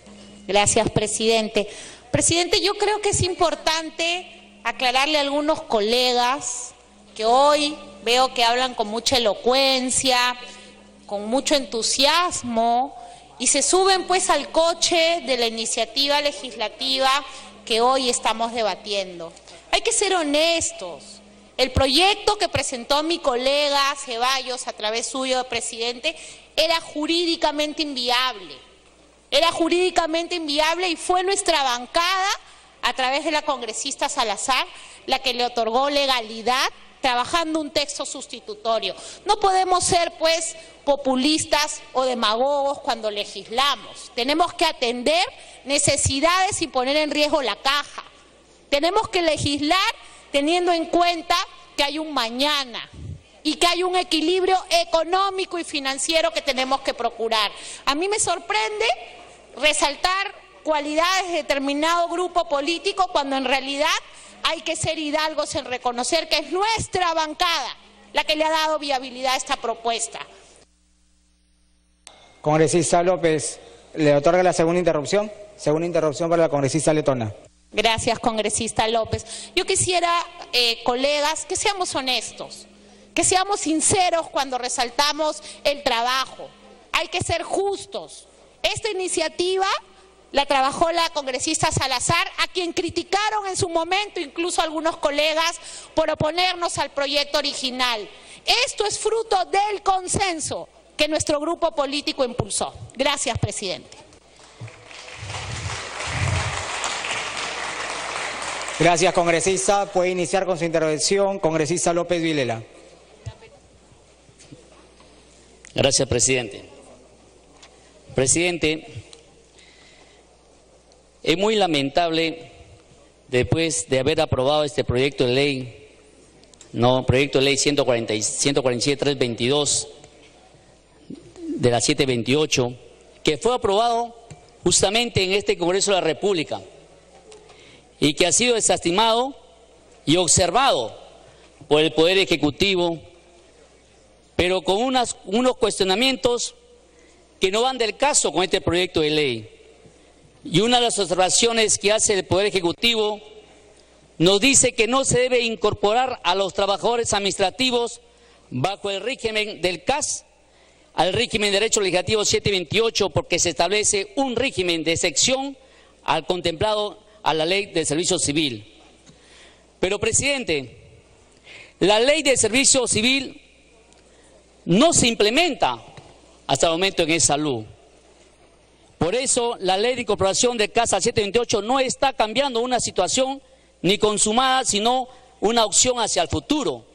Gracias, presidente. Presidente, yo creo que es importante aclararle a algunos colegas que hoy veo que hablan con mucha elocuencia, con mucho entusiasmo y se suben pues al coche de la iniciativa legislativa que hoy estamos debatiendo. Hay que ser honestos. El proyecto que presentó mi colega Ceballos a través suyo, presidente, era jurídicamente inviable. Era jurídicamente inviable y fue nuestra bancada, a través de la congresista Salazar, la que le otorgó legalidad trabajando un texto sustitutorio. No podemos ser, pues, populistas o demagogos cuando legislamos. Tenemos que atender necesidades sin poner en riesgo la caja. Tenemos que legislar teniendo en cuenta que hay un mañana y que hay un equilibrio económico y financiero que tenemos que procurar. A mí me sorprende resaltar cualidades de determinado grupo político cuando en realidad hay que ser hidalgos en reconocer que es nuestra bancada la que le ha dado viabilidad a esta propuesta. Congresista López, ¿le otorga la segunda interrupción? Segunda interrupción para la congresista Letona. Gracias, congresista López. Yo quisiera, colegas, que seamos honestos, que seamos sinceros cuando resaltamos el trabajo. Hay que ser justos. Esta iniciativa la trabajó la congresista Salazar, a quien criticaron en su momento incluso algunos colegas por oponernos al proyecto original. Esto es fruto del consenso que nuestro grupo político impulsó. Gracias, presidente. Gracias, congresista. Puede iniciar con su intervención, congresista López Vilela. Gracias, presidente. Presidente, es muy lamentable, después de haber aprobado este proyecto de ley, proyecto de ley 147-322 de la 728, que fue aprobado justamente en este Congreso de la República y que ha sido desestimado y observado por el Poder Ejecutivo, pero con unos cuestionamientos que no van del caso con este proyecto de ley. Y una de las observaciones que hace el Poder Ejecutivo nos dice que no se debe incorporar a los trabajadores administrativos bajo el régimen del CAS al régimen de Derecho Legislativo 728 porque se establece un régimen de excepción al contemplado a la Ley del Servicio Civil. Pero, presidente, la ley de servicio civil no se implementa hasta el momento en salud. Por eso, la ley de incorporación de Casa 728 no está cambiando una situación ni consumada, sino una opción hacia el futuro.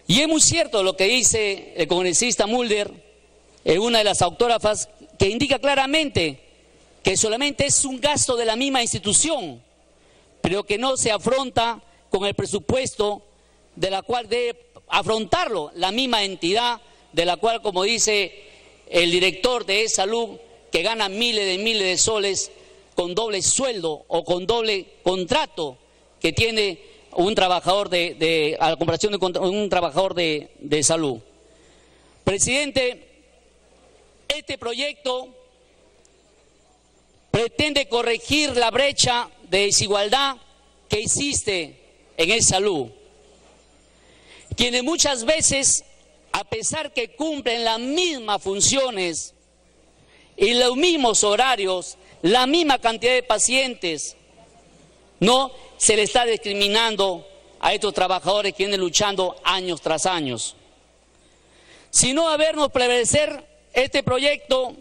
Y es muy cierto lo que dice el congresista Mulder, una de las autógrafas, que indica claramente que solamente es un gasto de la misma institución, pero que no se afronta con el presupuesto de la cual debe afrontarlo la misma entidad, de la cual, como dice el director de salud, que gana miles de soles con doble sueldo o con doble contrato que tiene un trabajador a la comparación de un trabajador de salud. Presidente, este proyecto pretende corregir la brecha de desigualdad que existe en salud, quienes muchas veces, a pesar que cumplen las mismas funciones y los mismos horarios, la misma cantidad de pacientes, no se le está discriminando a estos trabajadores que vienen luchando años tras años. Sino habernos prevalecer este proyecto,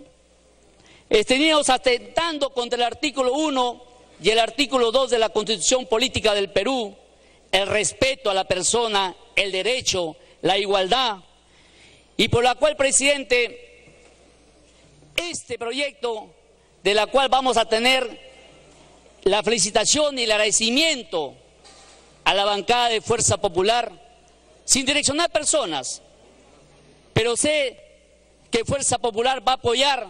estaríamos atentando contra el artículo 1 y el artículo 2 de la Constitución Política del Perú, el respeto a la persona, el derecho, la igualdad, y por la cual, presidente, este proyecto, de la cual vamos a tener la felicitación y el agradecimiento a la bancada de Fuerza Popular, sin direccionar personas, pero sé que Fuerza Popular va a apoyar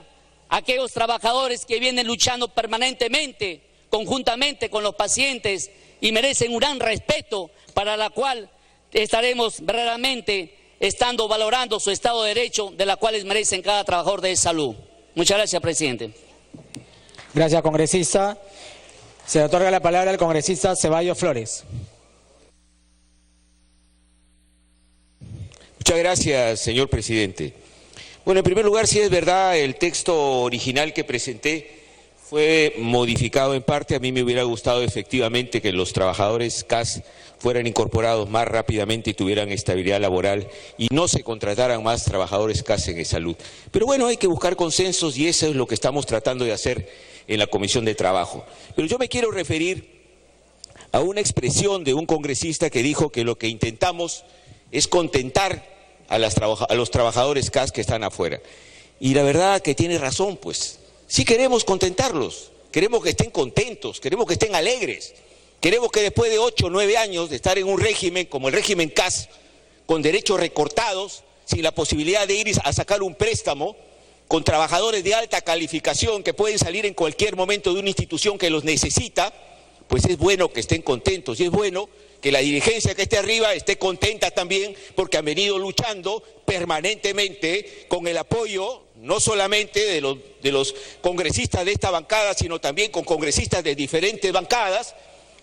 a aquellos trabajadores que vienen luchando permanentemente, conjuntamente con los pacientes, y merecen un gran respeto, para la cual estaremos verdaderamente estando valorando su Estado de Derecho, de la cual merecen cada trabajador de salud. Muchas gracias, presidente. Gracias, congresista. Se le otorga la palabra al congresista Ceballos Flores. Muchas gracias, señor presidente. Bueno, en primer lugar, sí es verdad, el texto original que presenté fue modificado en parte. A mí me hubiera gustado efectivamente que los trabajadores CAS fueran incorporados más rápidamente y tuvieran estabilidad laboral y no se contrataran más trabajadores CAS en salud. Pero bueno, hay que buscar consensos y eso es lo que estamos tratando de hacer en la Comisión de Trabajo. Pero yo me quiero referir a una expresión de un congresista que dijo que lo que intentamos es contentar a los trabajadores CAS que están afuera. Y la verdad que tiene razón, pues. Sí queremos contentarlos, queremos que estén contentos, queremos que estén alegres, queremos que después de 8 o 9 años de estar en un régimen como el régimen CAS, con derechos recortados, sin la posibilidad de ir a sacar un préstamo, con trabajadores de alta calificación que pueden salir en cualquier momento de una institución que los necesita, pues es bueno que estén contentos y es bueno que la dirigencia que esté arriba esté contenta también porque han venido luchando permanentemente con el apoyo no solamente de los congresistas de esta bancada, sino también con congresistas de diferentes bancadas,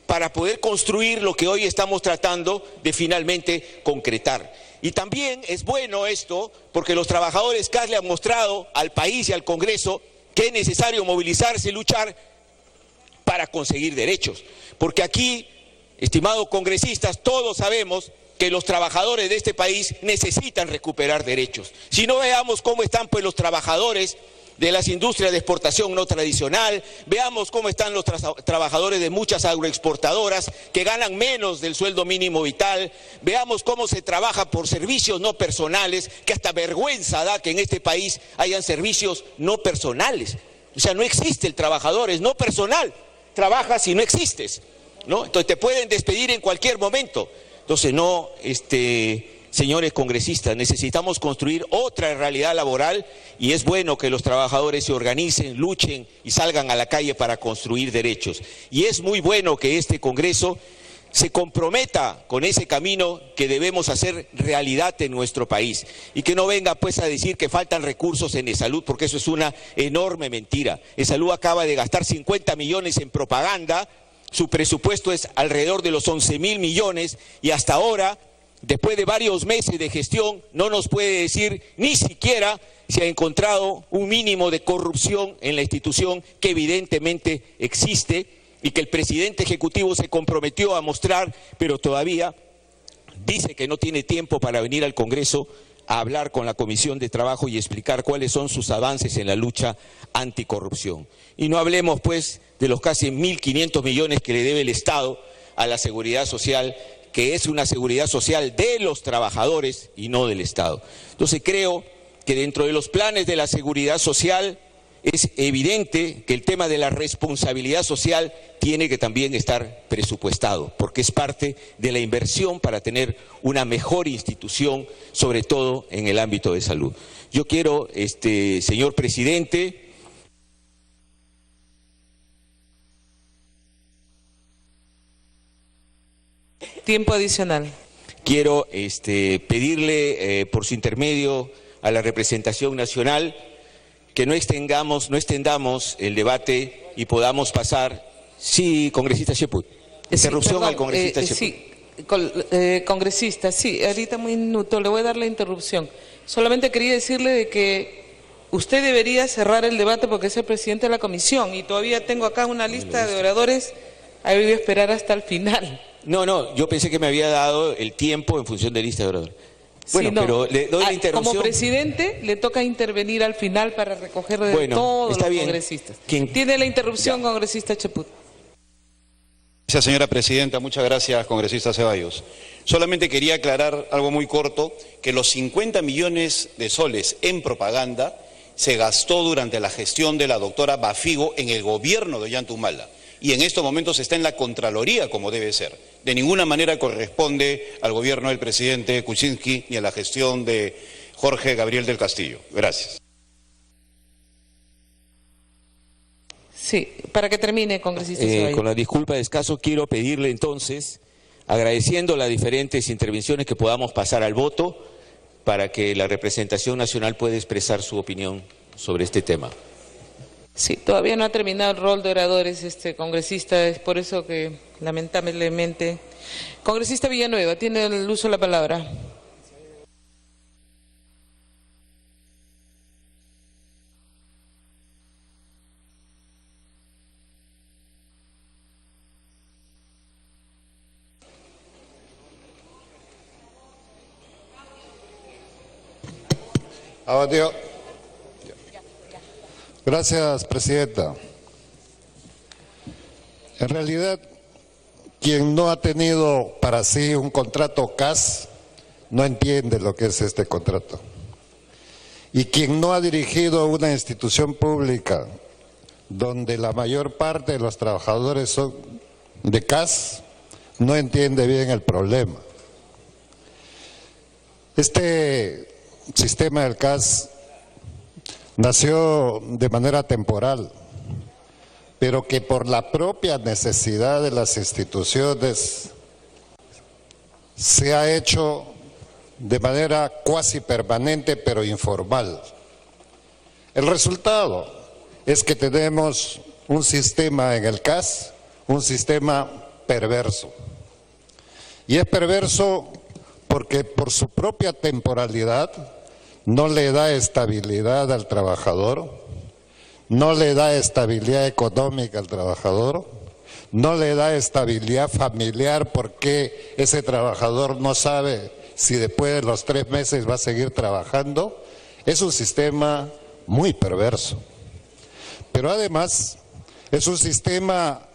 para poder construir lo que hoy estamos tratando de finalmente concretar. Y también es bueno esto porque los trabajadores CAS le han mostrado al país y al Congreso que es necesario movilizarse y luchar para conseguir derechos. Porque aquí, estimados congresistas, todos sabemos que los trabajadores de este país necesitan recuperar derechos. Si no, veamos cómo están pues los trabajadores de las industrias de exportación no tradicional, veamos cómo están los trabajadores de muchas agroexportadoras que ganan menos del sueldo mínimo vital, veamos cómo se trabaja por servicios no personales, que hasta vergüenza da que en este país hayan servicios no personales. O sea, no existe el trabajador, es no personal, trabajas y no existes, ¿no? Entonces te pueden despedir en cualquier momento. Entonces, no, señores congresistas, necesitamos construir otra realidad laboral y es bueno que los trabajadores se organicen, luchen y salgan a la calle para construir derechos. Y es muy bueno que este Congreso se comprometa con ese camino que debemos hacer realidad en nuestro país y que no venga pues a decir que faltan recursos en salud, porque eso es una enorme mentira. salud acaba de gastar 50 millones en propaganda. Su presupuesto es alrededor de los 11.000 millones y hasta ahora, después de varios meses de gestión, no nos puede decir ni siquiera si ha encontrado un mínimo de corrupción en la institución que evidentemente existe y que el presidente ejecutivo se comprometió a mostrar, pero todavía dice que no tiene tiempo para venir al Congreso a hablar con la Comisión de Trabajo y explicar cuáles son sus avances en la lucha anticorrupción. Y no hablemos, pues, de los casi 1.500 millones que le debe el Estado a la Seguridad Social, que es una seguridad social de los trabajadores y no del Estado. Entonces creo que dentro de los planes de la seguridad social es evidente que el tema de la responsabilidad social tiene que también estar presupuestado, porque es parte de la inversión para tener una mejor institución, sobre todo en el ámbito de salud. Yo quiero, señor presidente, tiempo adicional. Quiero pedirle por su intermedio a la representación nacional que no extendamos el debate y podamos pasar. Sí, congresista Cheput. Interrupción al congresista Cheput. Sí, congresista, sí, ahorita un minuto, le voy a dar la interrupción. Solamente quería decirle de que usted debería cerrar el debate porque es el presidente de la comisión y todavía tengo acá una lista de oradores, ahí voy a esperar hasta el final. No, yo pensé que me había dado el tiempo en función de lista de oradores. Bueno, sí, no. Pero le doy la interrupción. Como presidente le toca intervenir al final para recoger de todos los congresistas. Tiene la interrupción, congresista Cheput. Gracias, señora presidenta. Muchas gracias, congresista Ceballos. Solamente quería aclarar algo muy corto, que los 50 millones de soles en propaganda se gastó durante la gestión de la doctora Bafigo en el gobierno de Ollanta Humala. Y en estos momentos está en la Contraloría como debe ser. De ninguna manera corresponde al gobierno del presidente Kuczynski ni a la gestión de Jorge Gabriel del Castillo. Gracias. Sí, para que termine, congresista. Con la disculpa de escaso, quiero pedirle entonces, agradeciendo las diferentes intervenciones, que podamos pasar al voto para que la representación nacional pueda expresar su opinión sobre este tema. Sí, todavía no ha terminado el rol de oradores congresista, es por eso que lamentablemente... Congresista Villanueva, tiene el uso de la palabra. Abatió. Gracias, presidenta. En realidad, quien no ha tenido para sí un contrato CAS no entiende lo que es este contrato. Y quien no ha dirigido una institución pública donde la mayor parte de los trabajadores son de CAS no entiende bien el problema. Este sistema del CAS nació de manera temporal, pero que por la propia necesidad de las instituciones se ha hecho de manera cuasi permanente, pero informal. El resultado es que tenemos un sistema en el CAS, un sistema perverso. Y es perverso porque por su propia temporalidad no le da estabilidad al trabajador, no le da estabilidad económica al trabajador, no le da estabilidad familiar porque ese trabajador no sabe si después de los 3 meses va a seguir trabajando. Es un sistema muy perverso. Pero además es un sistema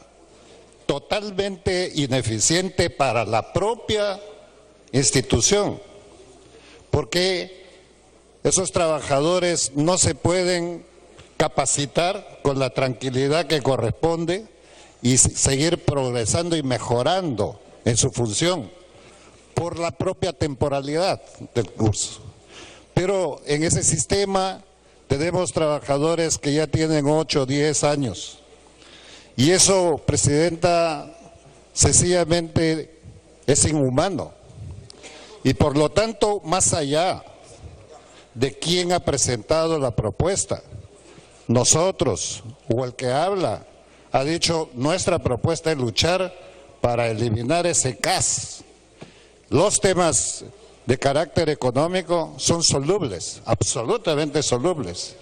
totalmente ineficiente para la propia institución, porque esos trabajadores no se pueden capacitar con la tranquilidad que corresponde y seguir progresando y mejorando en su función por la propia temporalidad del curso. Pero en ese sistema tenemos trabajadores que ya tienen 8 o 10 años y eso, presidenta, sencillamente es inhumano. Y por lo tanto, más allá de quién ha presentado la propuesta, nosotros o el que habla ha dicho nuestra propuesta es luchar para eliminar ese CAS. Los temas de carácter económico son solubles, absolutamente solubles.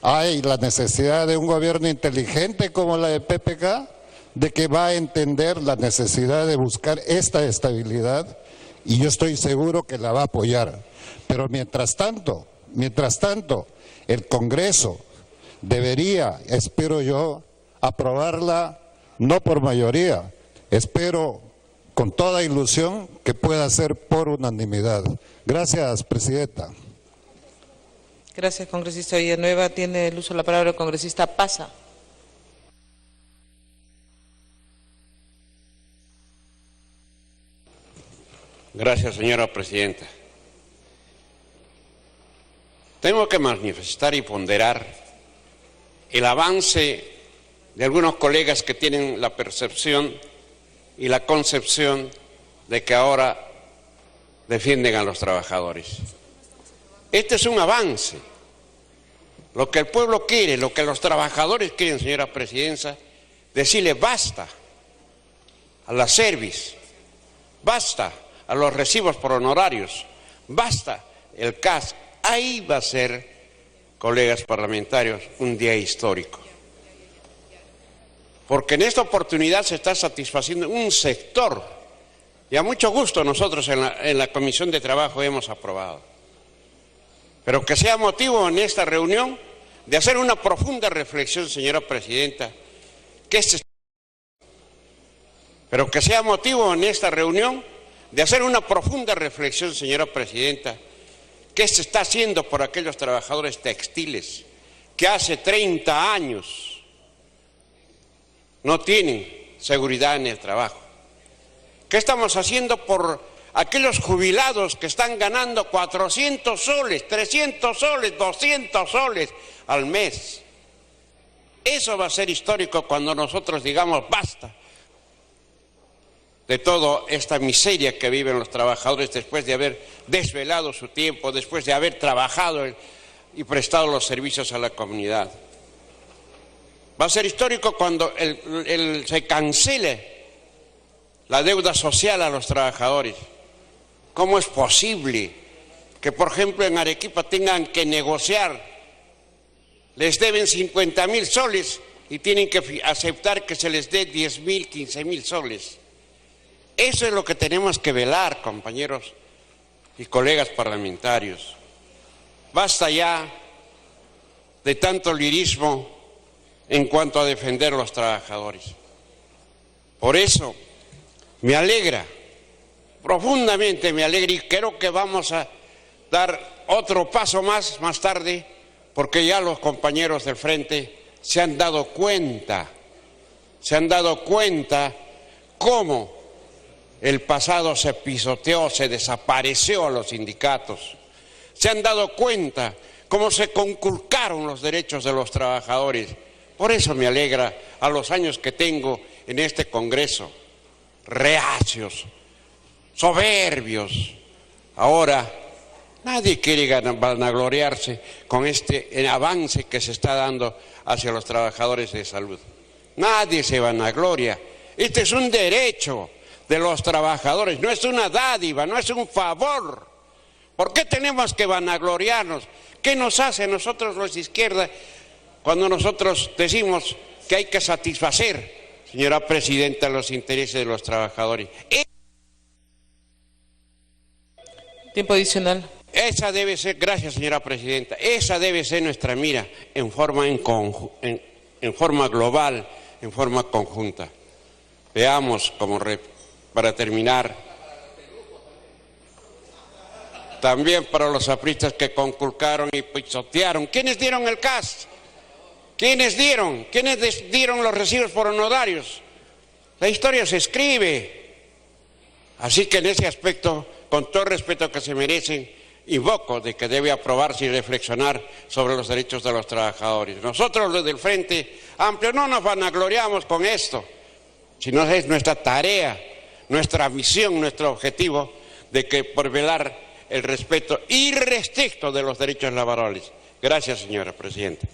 Hay la necesidad de un gobierno inteligente como la de PPK, de que va a entender la necesidad de buscar esta estabilidad y yo estoy seguro que la va a apoyar. Pero mientras tanto, el Congreso debería, espero yo, aprobarla no por mayoría, espero con toda ilusión que pueda ser por unanimidad. Gracias, Presidenta. Gracias, congresista Villanueva. Tiene el uso de la palabra el congresista Pasa. Gracias, señora presidenta. Tengo que manifestar y ponderar el avance de algunos colegas que tienen la percepción y la concepción de que ahora defienden a los trabajadores. Este es un avance. Lo que el pueblo quiere, lo que los trabajadores quieren, señora presidenta, decirle basta a la service, basta a los recibos por honorarios, basta el CAS. Ahí va a ser, colegas parlamentarios, un día histórico. Porque en esta oportunidad se está satisfaciendo un sector, y a mucho gusto nosotros en la Comisión de Trabajo hemos aprobado. Pero que sea motivo en esta reunión de hacer una profunda reflexión, señora presidenta, pero que sea motivo en esta reunión de hacer una profunda reflexión, señora presidenta, ¿qué se está haciendo por aquellos trabajadores textiles que hace 30 años no tienen seguridad en el trabajo? ¿Qué estamos haciendo por aquellos jubilados que están ganando 400 soles, 300 soles, 200 soles al mes? Eso va a ser histórico cuando nosotros digamos basta de toda esta miseria que viven los trabajadores después de haber desvelado su tiempo, después de haber trabajado y prestado los servicios a la comunidad. Va a ser histórico cuando se cancele la deuda social a los trabajadores. ¿Cómo es posible que, por ejemplo, en Arequipa tengan que negociar, les deben 50.000 soles y tienen que aceptar que se les dé 10.000, 15.000 soles? Eso es lo que tenemos que velar, compañeros y colegas parlamentarios. Basta ya de tanto lirismo en cuanto a defender a los trabajadores. Por eso me alegra, profundamente me alegra, y creo que vamos a dar otro paso más tarde, porque ya los compañeros del frente se han dado cuenta cómo el pasado se pisoteó, se desapareció a los sindicatos. Se han dado cuenta cómo se conculcaron los derechos de los trabajadores. Por eso me alegra, a los años que tengo en este Congreso, reacios, soberbios. Ahora nadie quiere vanagloriarse con este avance que se está dando hacia los trabajadores de salud. Nadie se vanagloria. Este es un derecho de los trabajadores, no es una dádiva, no es un favor. ¿Por qué tenemos que vanagloriarnos? ¿Qué nos hace a nosotros los de izquierda cuando nosotros decimos que hay que satisfacer, señora presidenta, los intereses de los trabajadores? Tiempo adicional. Esa debe ser, gracias señora presidenta, esa debe ser nuestra mira en forma global, en forma conjunta. Veamos para terminar, también para los apristas que conculcaron y pisotearon. ¿Quiénes dieron el CAS? ¿Quiénes dieron los recibos por honorarios? La historia se escribe. Así que en ese aspecto, con todo el respeto que se merecen, invoco de que debe aprobarse y reflexionar sobre los derechos de los trabajadores. Nosotros los del Frente Amplio no nos vanagloriamos con esto, sino es nuestra tarea, nuestra misión, nuestro objetivo, de que por velar el respeto irrestricto de los derechos laborales. Gracias, señora presidenta.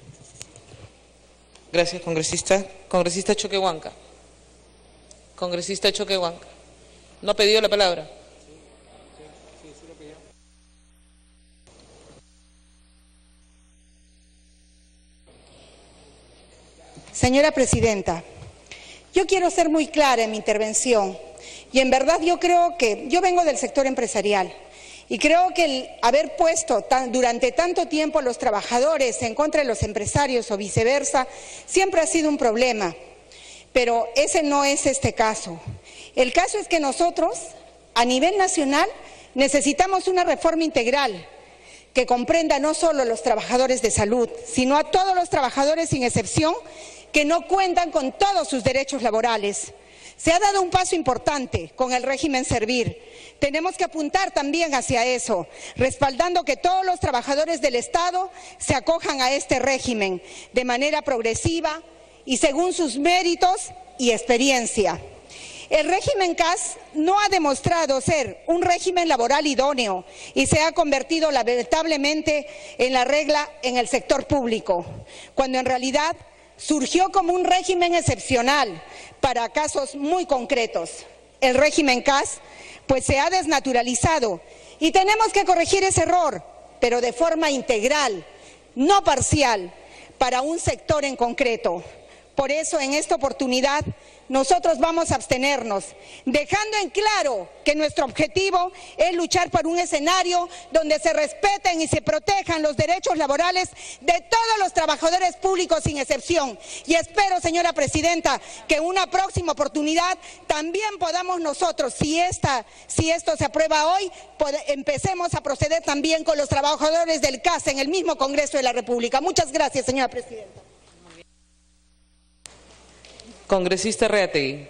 Gracias, congresista. Congresista Choquehuanca. Congresista Choquehuanca. ¿No ha pedido la palabra? Señora presidenta, Yo quiero ser muy clara en mi intervención y en verdad yo creo que yo vengo del sector empresarial y creo que el haber puesto durante tanto tiempo a los trabajadores en contra de los empresarios o viceversa siempre ha sido un problema, pero ese no es este caso. El caso es que nosotros, a nivel nacional, necesitamos una reforma integral que comprenda no solo a los trabajadores de salud, sino a todos los trabajadores sin excepción que no cuentan con todos sus derechos laborales. Se ha dado un paso importante con el régimen Servir. Tenemos que apuntar también hacia eso, respaldando que todos los trabajadores del Estado se acojan a este régimen de manera progresiva y según sus méritos y experiencia. El régimen CAS no ha demostrado ser un régimen laboral idóneo y se ha convertido lamentablemente en la regla en el sector público, cuando en realidad surgió como un régimen excepcional para casos muy concretos. El régimen CAS pues se ha desnaturalizado y tenemos que corregir ese error, pero de forma integral, no parcial, para un sector en concreto. Por eso, en esta oportunidad, nosotros vamos a abstenernos, dejando en claro que nuestro objetivo es luchar por un escenario donde se respeten y se protejan los derechos laborales de todos los trabajadores públicos sin excepción. Y espero, señora presidenta, que en una próxima oportunidad también podamos nosotros, si esto se aprueba hoy, empecemos a proceder también con los trabajadores del CAS en el mismo Congreso de la República. Muchas gracias, señora presidenta. Congresista Reategui.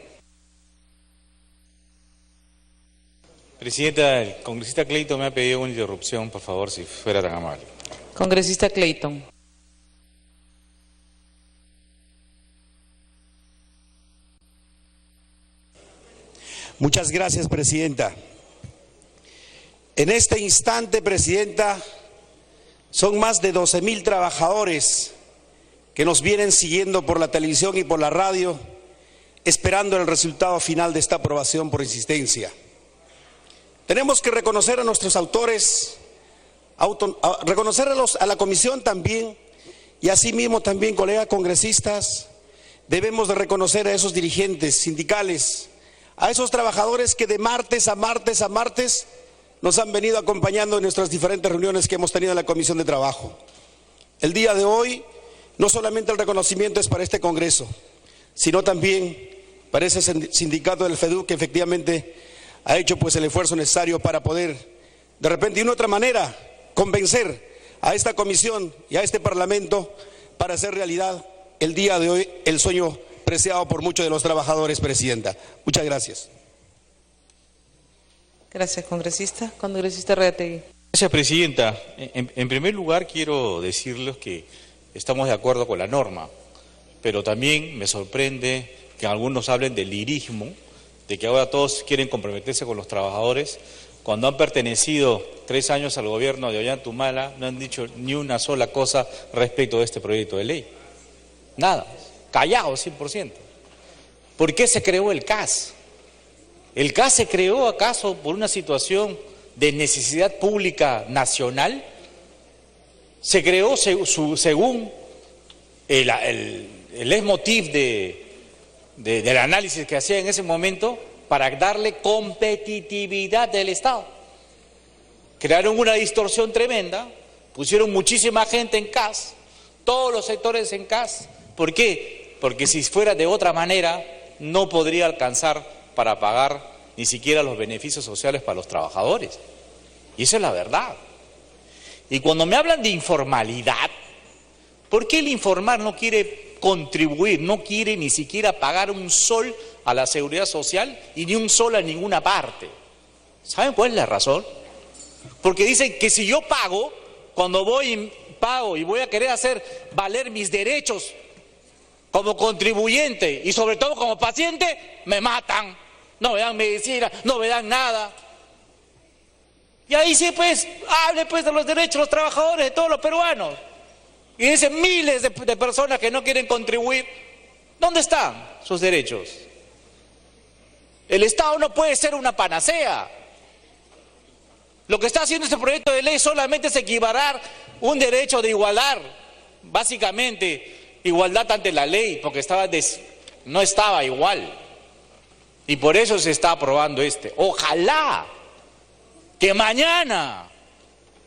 Presidenta, el congresista Clayton me ha pedido una interrupción, por favor, si fuera tan amable. Congresista Clayton. Muchas gracias, presidenta. En este instante, presidenta, son más de 12.000 trabajadores que nos vienen siguiendo por la televisión y por la radio, esperando el resultado final de esta aprobación por insistencia. Tenemos que reconocer a nuestros autores, reconocerlos a la comisión también, y asimismo también, colegas congresistas, debemos de reconocer a esos dirigentes sindicales, a esos trabajadores que de martes a martes nos han venido acompañando en nuestras diferentes reuniones que hemos tenido en la Comisión de Trabajo. El día de hoy, no solamente el reconocimiento es para este Congreso, sino también para ese sindicato del FEDU que efectivamente ha hecho pues el esfuerzo necesario para poder, de repente y de otra manera, convencer a esta comisión y a este Parlamento para hacer realidad el día de hoy el sueño preciado por muchos de los trabajadores, presidenta. Muchas gracias. Gracias, congresista. Congresista Reategui. Gracias, presidenta. En primer lugar, quiero decirles que estamos de acuerdo con la norma, pero también me sorprende que algunos hablen del lirismo, de que ahora todos quieren comprometerse con los trabajadores, cuando han pertenecido 3 años al gobierno de Ollantumala, no han dicho ni una sola cosa respecto de este proyecto de ley. Nada, callados 100%. ¿Por qué se creó el CAS? ¿El CAS se creó acaso por una situación de necesidad pública nacional? Se creó según el leitmotiv del análisis que hacía en ese momento para darle competitividad del Estado. Crearon una distorsión tremenda, pusieron muchísima gente en CAS, todos los sectores en CAS. ¿Por qué? Porque si fuera de otra manera no podría alcanzar para pagar ni siquiera los beneficios sociales para los trabajadores. Y esa es la verdad. Y cuando me hablan de informalidad, ¿por qué el informal no quiere contribuir, no quiere ni siquiera pagar un sol a la seguridad social y ni un sol a ninguna parte? ¿Saben cuál es la razón? Porque dicen que si yo pago, cuando voy y pago y voy a querer hacer valer mis derechos como contribuyente y sobre todo como paciente, me matan, no me dan medicina, no me dan nada. Y ahí sí, pues, hable pues de los derechos de los trabajadores, de todos los peruanos. Y dicen miles de personas que no quieren contribuir. ¿Dónde están sus derechos? El Estado no puede ser una panacea. Lo que está haciendo este proyecto de ley solamente es equiparar un derecho de igualar, básicamente, igualdad ante la ley, porque estaba no estaba igual. Y por eso se está aprobando este. Ojalá que mañana,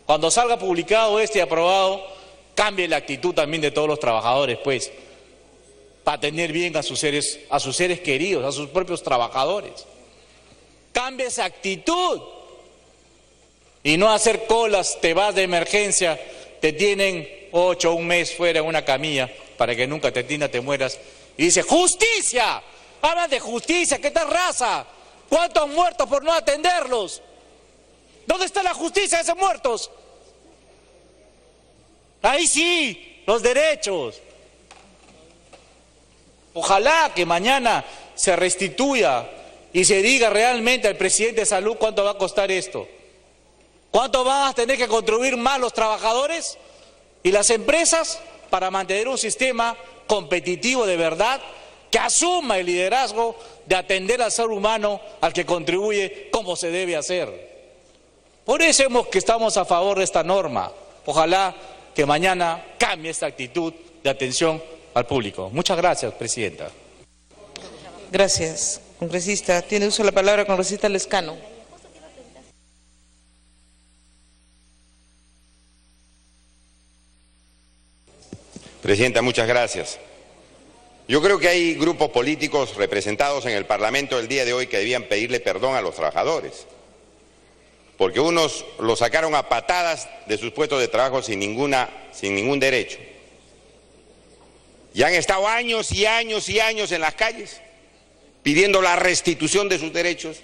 cuando salga publicado este y aprobado, cambie la actitud también de todos los trabajadores, pues, para atender bien a sus seres queridos, a sus propios trabajadores. Cambie esa actitud y no hacer colas, te vas de emergencia, te tienen 8 o un mes fuera en una camilla para que nunca te mueras. Y dice, ¡justicia! Hablan de justicia, ¿qué tal raza? ¿Cuántos han muerto por no atenderlos? ¿Dónde está la justicia de esos muertos? Ahí sí, los derechos. Ojalá que mañana se restituya y se diga realmente al presidente de Salud cuánto va a costar esto. ¿Cuánto van a tener que contribuir más los trabajadores y las empresas para mantener un sistema competitivo de verdad que asuma el liderazgo de atender al ser humano al que contribuye como se debe hacer? Por eso que estamos a favor de esta norma. Ojalá que mañana cambie esta actitud de atención al público. Muchas gracias, presidenta. Gracias, congresista. Tiene uso de la palabra congresista Lescano. Presidenta, muchas gracias. Yo creo que hay grupos políticos representados en el Parlamento el día de hoy que debían pedirle perdón a los trabajadores, porque unos los sacaron a patadas de sus puestos de trabajo sin ningún derecho. Y han estado años y años y años en las calles pidiendo la restitución de sus derechos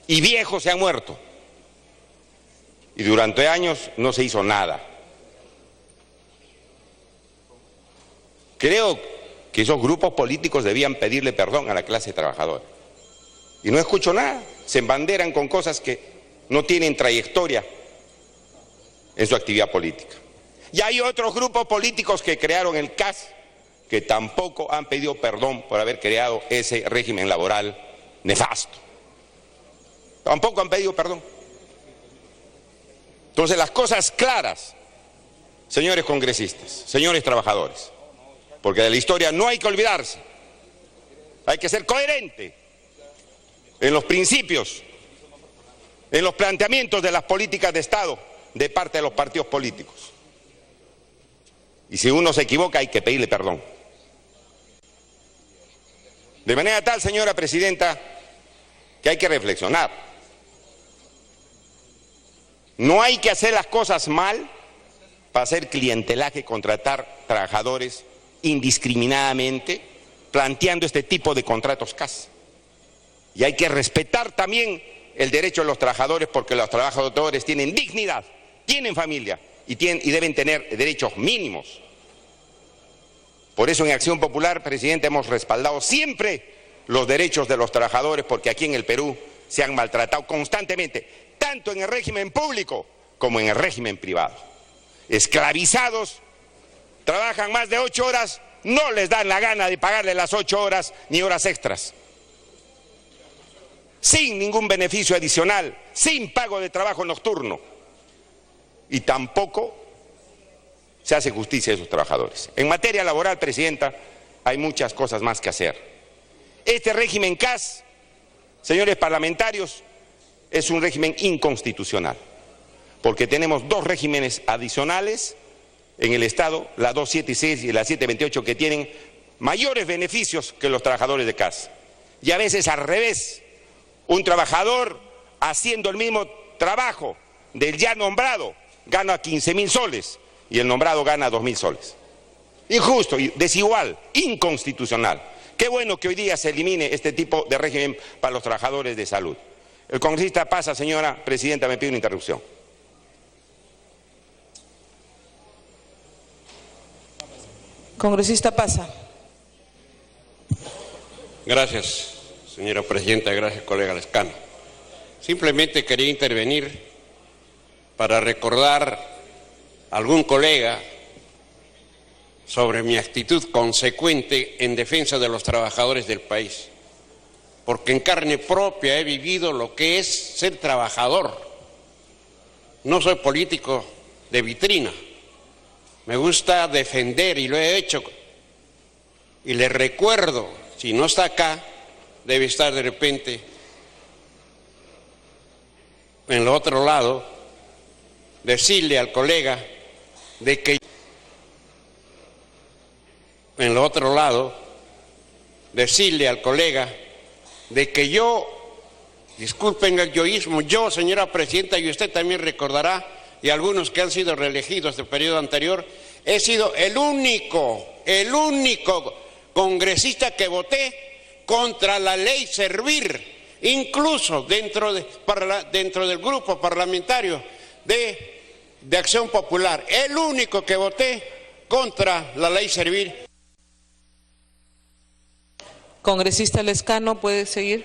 y viejos se han muerto. Y durante años no se hizo nada. Creo que esos grupos políticos debían pedirle perdón a la clase trabajadora. Y no escucho nada, se embanderan con cosas que no tienen trayectoria en su actividad política. Y hay otros grupos políticos que crearon el CAS, que tampoco han pedido perdón por haber creado ese régimen laboral nefasto. Tampoco han pedido perdón. Entonces, las cosas claras, señores congresistas, señores trabajadores, porque de la historia no hay que olvidarse, hay que ser coherente en los principios, en los planteamientos de las políticas de Estado de parte de los partidos políticos. Y si uno se equivoca hay que pedirle perdón. De manera tal, señora presidenta, que hay que reflexionar. No hay que hacer las cosas mal para hacer clientelaje, contratar trabajadores indiscriminadamente, planteando este tipo de contratos CAS. Y hay que respetar también el derecho de los trabajadores, porque los trabajadores tienen dignidad, tienen familia y deben tener derechos mínimos. Por eso en Acción Popular, presidente, hemos respaldado siempre los derechos de los trabajadores, porque aquí en el Perú se han maltratado constantemente, tanto en el régimen público como en el régimen privado. Esclavizados, trabajan más de 8 horas, no les dan la gana de pagarle las 8 horas ni horas extras, sin ningún beneficio adicional, sin pago de trabajo nocturno, y tampoco se hace justicia a esos trabajadores. En materia laboral, presidenta, hay muchas cosas más que hacer. Este régimen CAS, señores parlamentarios, es un régimen inconstitucional, porque tenemos 2 regímenes adicionales en el Estado, la 276 y la 728, que tienen mayores beneficios que los trabajadores de CAS. Y a veces al revés, un trabajador haciendo el mismo trabajo del ya nombrado gana 15.000 soles y el nombrado gana 2.000 soles. Injusto, desigual, inconstitucional. Qué bueno que hoy día se elimine este tipo de régimen para los trabajadores de salud. El congresista Pasa, señora presidenta, me pide una interrupción. Congresista Pasa. Gracias, señora presidenta, gracias, colega Lescano. Simplemente quería intervenir para recordar a algún colega sobre mi actitud consecuente en defensa de los trabajadores del país, porque en carne propia he vivido lo que es ser trabajador. No soy político de vitrina, me gusta defender y lo he hecho, y les recuerdo Si no está acá, debe estar de repente en el otro lado, decirle al colega de que en el otro lado, decirle al colega de que yo, disculpen el yoísmo, yo, señora presidenta, y usted también recordará, y algunos que han sido reelegidos del periodo anterior, he sido el único congresista que voté contra la ley Servir, incluso dentro del grupo parlamentario de Acción Popular, el único que voté contra la ley Servir. Congresista Lescano, ¿puede seguir?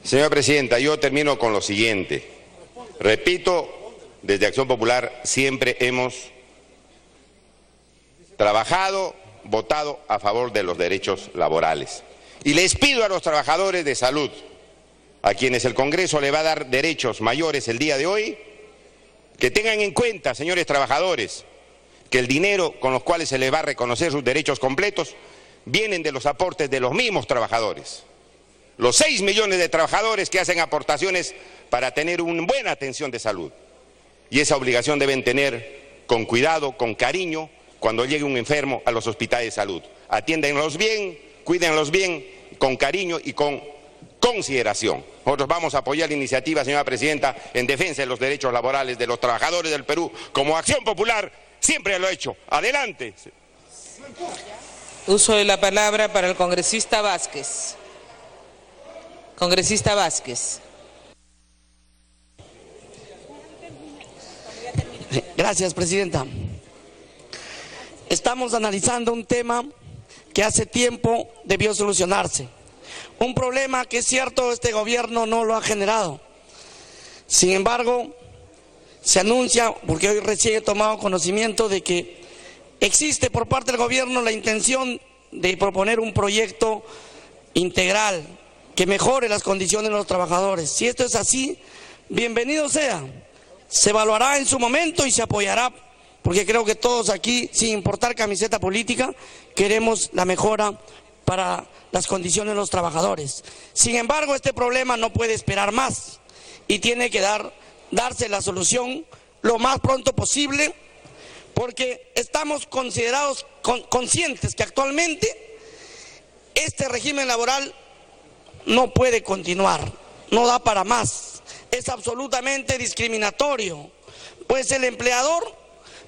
Señora presidenta, yo termino con lo siguiente. Repito, desde Acción Popular siempre hemos trabajado, votado a favor de los derechos laborales. Y les pido a los trabajadores de salud, a quienes el Congreso le va a dar derechos mayores el día de hoy, que tengan en cuenta, señores trabajadores, que el dinero con los cuales se les va a reconocer sus derechos completos vienen de los aportes de los mismos trabajadores. Los 6 millones de trabajadores que hacen aportaciones para tener una buena atención de salud. Y esa obligación deben tener con cuidado, con cariño, cuando llegue un enfermo a los hospitales de salud. Atiéndenlos bien, cuídenlos bien, con cariño y con consideración. Nosotros vamos a apoyar la iniciativa, señora presidenta, en defensa de los derechos laborales de los trabajadores del Perú, como Acción Popular siempre lo ha hecho. Adelante. Uso de la palabra para el congresista Vázquez. Congresista Vázquez. Gracias, presidenta. Estamos analizando un tema que hace tiempo debió solucionarse. Un problema que es cierto este gobierno no lo ha generado. Sin embargo, se anuncia, porque hoy recién he tomado conocimiento de que existe por parte del gobierno la intención de proponer un proyecto integral que mejore las condiciones de los trabajadores. Si esto es así, bienvenido sea. Se evaluará en su momento y se apoyará, porque creo que todos aquí, sin importar camiseta política, queremos la mejora para las condiciones de los trabajadores. Sin embargo, este problema no puede esperar más y tiene que darse la solución lo más pronto posible, porque estamos conscientes que actualmente este régimen laboral no puede continuar, no da para más, es absolutamente discriminatorio, pues el empleador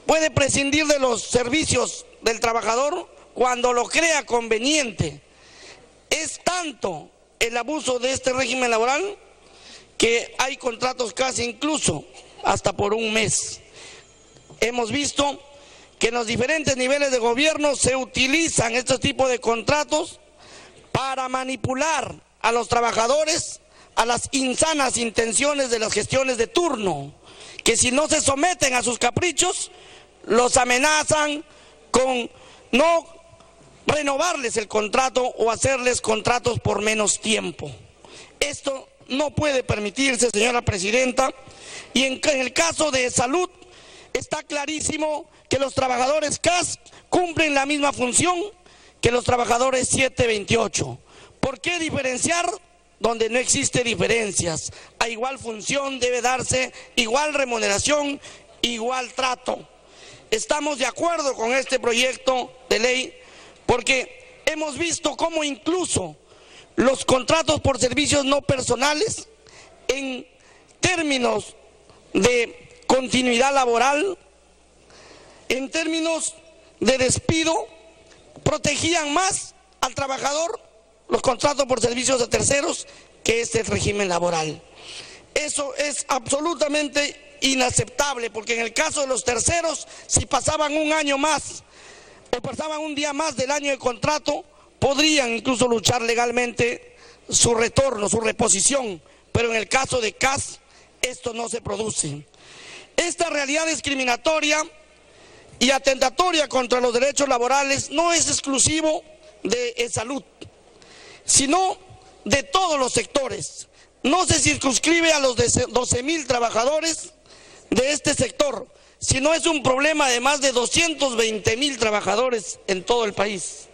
puede prescindir de los servicios del trabajador cuando lo crea conveniente. Es tanto el abuso de este régimen laboral que hay contratos casi incluso hasta por un mes. Hemos visto que en los diferentes niveles de gobierno se utilizan estos tipos de contratos para manipular a los trabajadores a las insanas intenciones de las gestiones de turno, que si no se someten a sus caprichos, los amenazan con no renovarles el contrato o hacerles contratos por menos tiempo. Esto no puede permitirse, señora presidenta, y en el caso de salud está clarísimo que los trabajadores CAS cumplen la misma función que los trabajadores 728. ¿Por qué diferenciar donde no existe diferencias? A igual función debe darse igual remuneración, igual trato. Estamos de acuerdo con este proyecto de ley porque hemos visto cómo incluso los contratos por servicios no personales, en términos de continuidad laboral, en términos de despido, protegían más al trabajador los contratos por servicios de terceros que este régimen laboral. Eso es absolutamente inaceptable, porque en el caso de los terceros, si pasaban un año más o pasaban un día más del año de contrato, podrían incluso luchar legalmente su retorno, su reposición, pero en el caso de CAS esto no se produce. Esta realidad discriminatoria y atentatoria contra los derechos laborales no es exclusivo de salud, sino de todos los sectores. No se circunscribe a los 12.000 trabajadores de este sector, sino es un problema de más de 220.000 trabajadores en todo el país.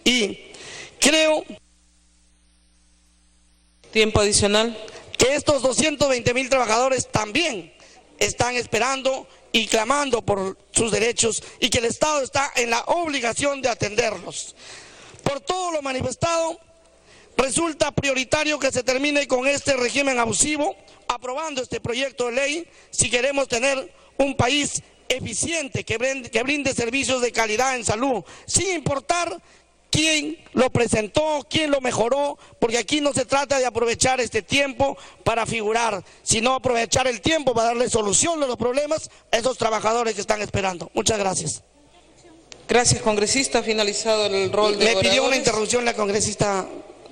Y Creo Tiempo adicional. Que estos 220.000 trabajadores también están esperando y clamando por sus derechos y que el Estado está en la obligación de atenderlos. Por todo lo manifestado, resulta prioritario que se termine con este régimen abusivo, aprobando este proyecto de ley si queremos tener un país eficiente que brinde servicios de calidad en salud, sin importar quién lo presentó, quién lo mejoró, porque aquí no se trata de aprovechar este tiempo para figurar, sino aprovechar el tiempo para darle solución a los problemas a esos trabajadores que están esperando. Muchas gracias. Gracias, congresista. Ha finalizado el rol de oradores. Me pidió una interrupción la congresista.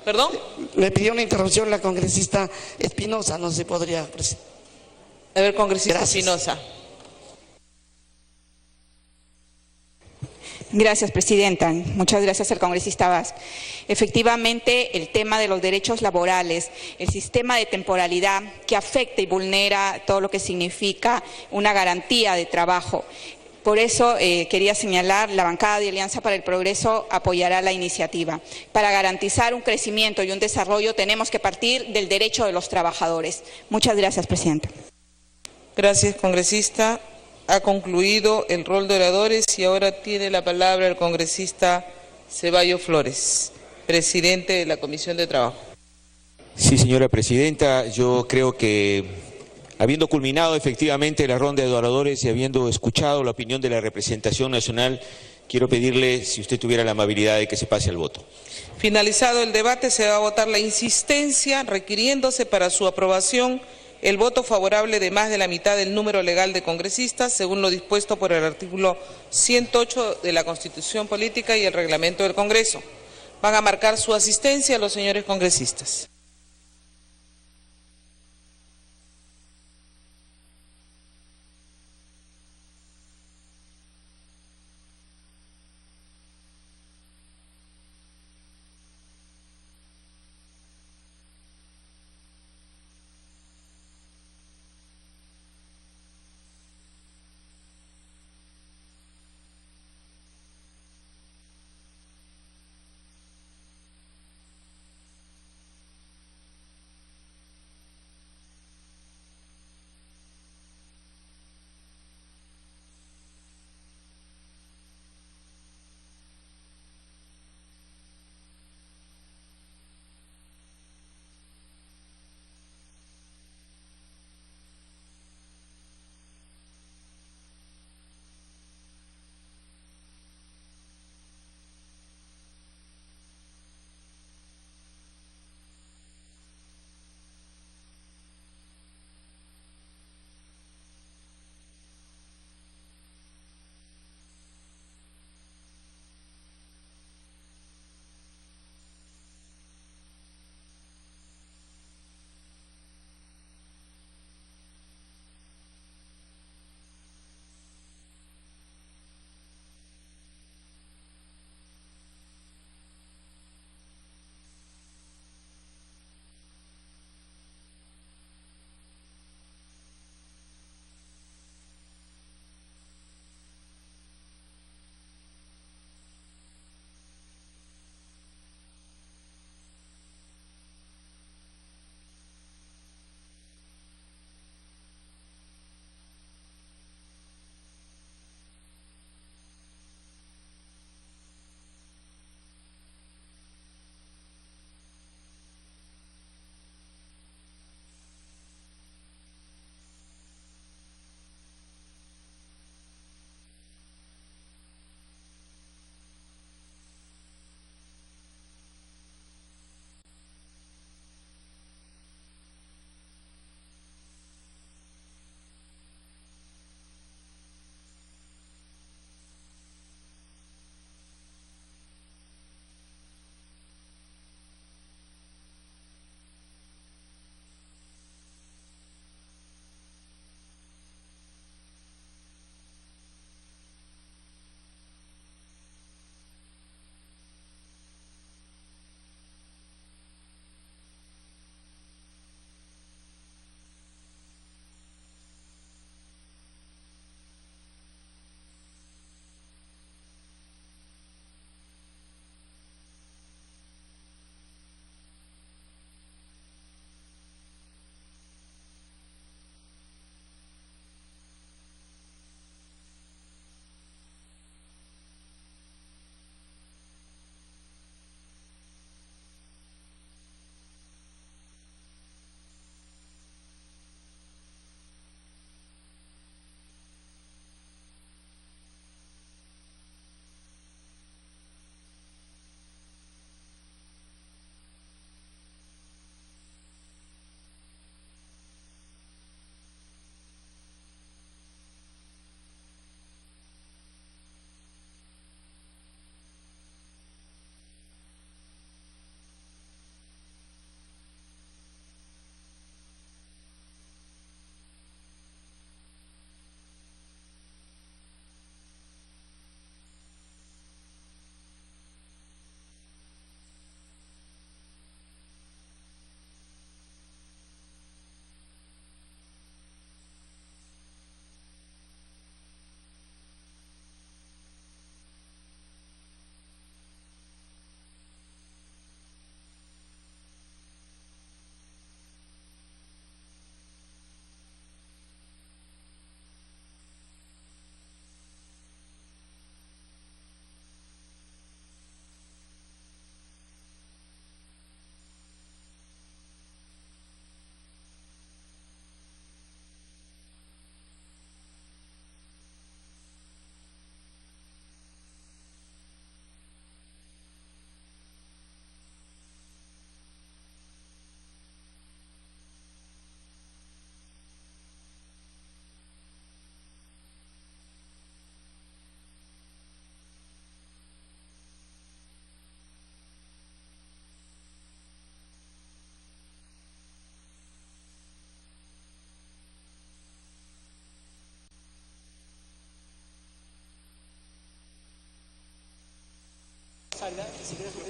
¿Perdón? Me pidió una interrupción la congresista Espinosa, no se podría. A ver, congresista Espinosa. Gracias, presidenta. Muchas gracias al congresista Vázquez. Efectivamente, el tema de los derechos laborales, el sistema de temporalidad que afecta y vulnera todo lo que significa una garantía de trabajo. Por eso quería señalar, la bancada de Alianza para el Progreso apoyará la iniciativa. Para garantizar un crecimiento y un desarrollo tenemos que partir del derecho de los trabajadores. Muchas gracias, presidenta. Gracias, congresista. Ha concluido el rol de oradores y ahora tiene la palabra el congresista Ceballos Flores, presidente de la Comisión de Trabajo. Sí, señora presidenta, yo creo que habiendo culminado efectivamente la ronda de oradores y habiendo escuchado la opinión de la representación nacional, quiero pedirle, si usted tuviera la amabilidad, de que se pase al voto. Finalizado el debate, se va a votar la insistencia, requiriéndose para su aprobación el voto favorable de más de la mitad del número legal de congresistas, según lo dispuesto por el artículo 108 de la Constitución Política y el Reglamento del Congreso. Van a marcar su asistencia los señores congresistas.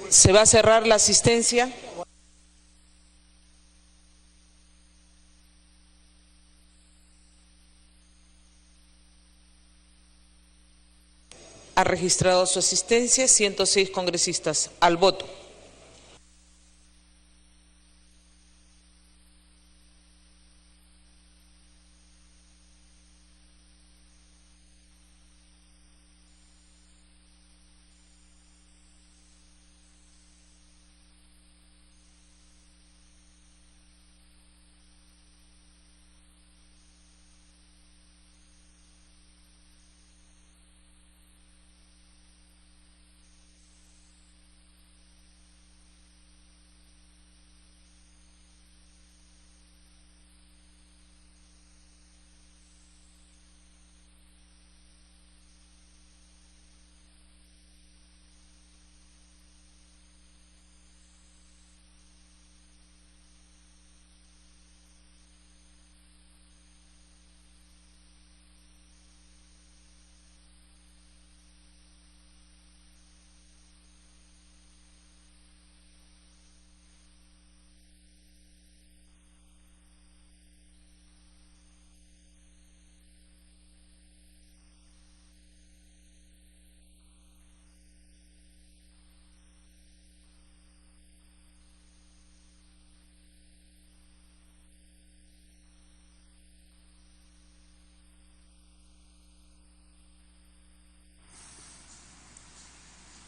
Se va a cerrar la asistencia. Ha registrado su asistencia 106 congresistas al voto.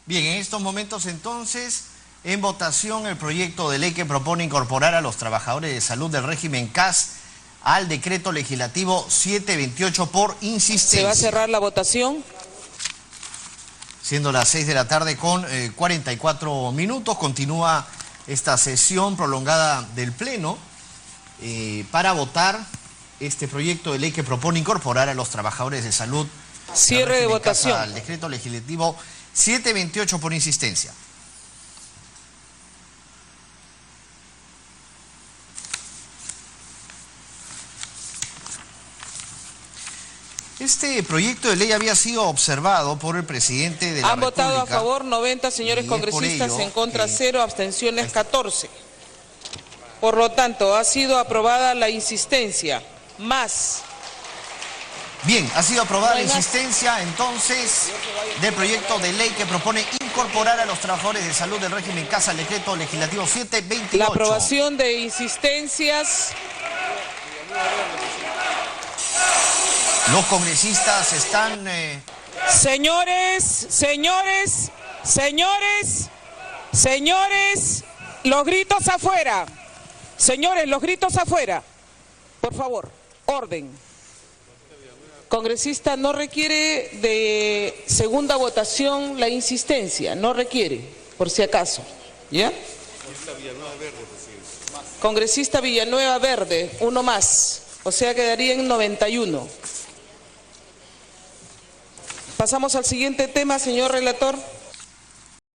Bien, en estos momentos entonces, en votación el proyecto de ley que propone incorporar a los trabajadores de salud del régimen CAS al decreto legislativo 728 por insistencia. Se va a cerrar la votación. Siendo las 6 de la tarde con 44 minutos, continúa esta sesión prolongada del Pleno para votar este proyecto de ley que propone incorporar a los trabajadores de salud. Cierre de votación. Al decreto legislativo 728 por insistencia. Este proyecto de ley había sido observado por el presidente de la República. Han votado a favor 90 señores congresistas, en contra 0, abstenciones 14. Por lo tanto, ha sido aprobada la insistencia, más. Bien, ha sido aprobada la insistencia entonces del proyecto de ley que propone incorporar a los trabajadores de salud del régimen CAS al decreto legislativo 728. La aprobación de insistencias. Los congresistas están... Señores, los gritos afuera. Señores, los gritos afuera. Por favor, orden. Congresista, no requiere de segunda votación la insistencia, no requiere, por si acaso. ¿Ya? Congresista Villanueva Verde, uno más, o sea quedaría en 91. Pasamos al siguiente tema, señor relator.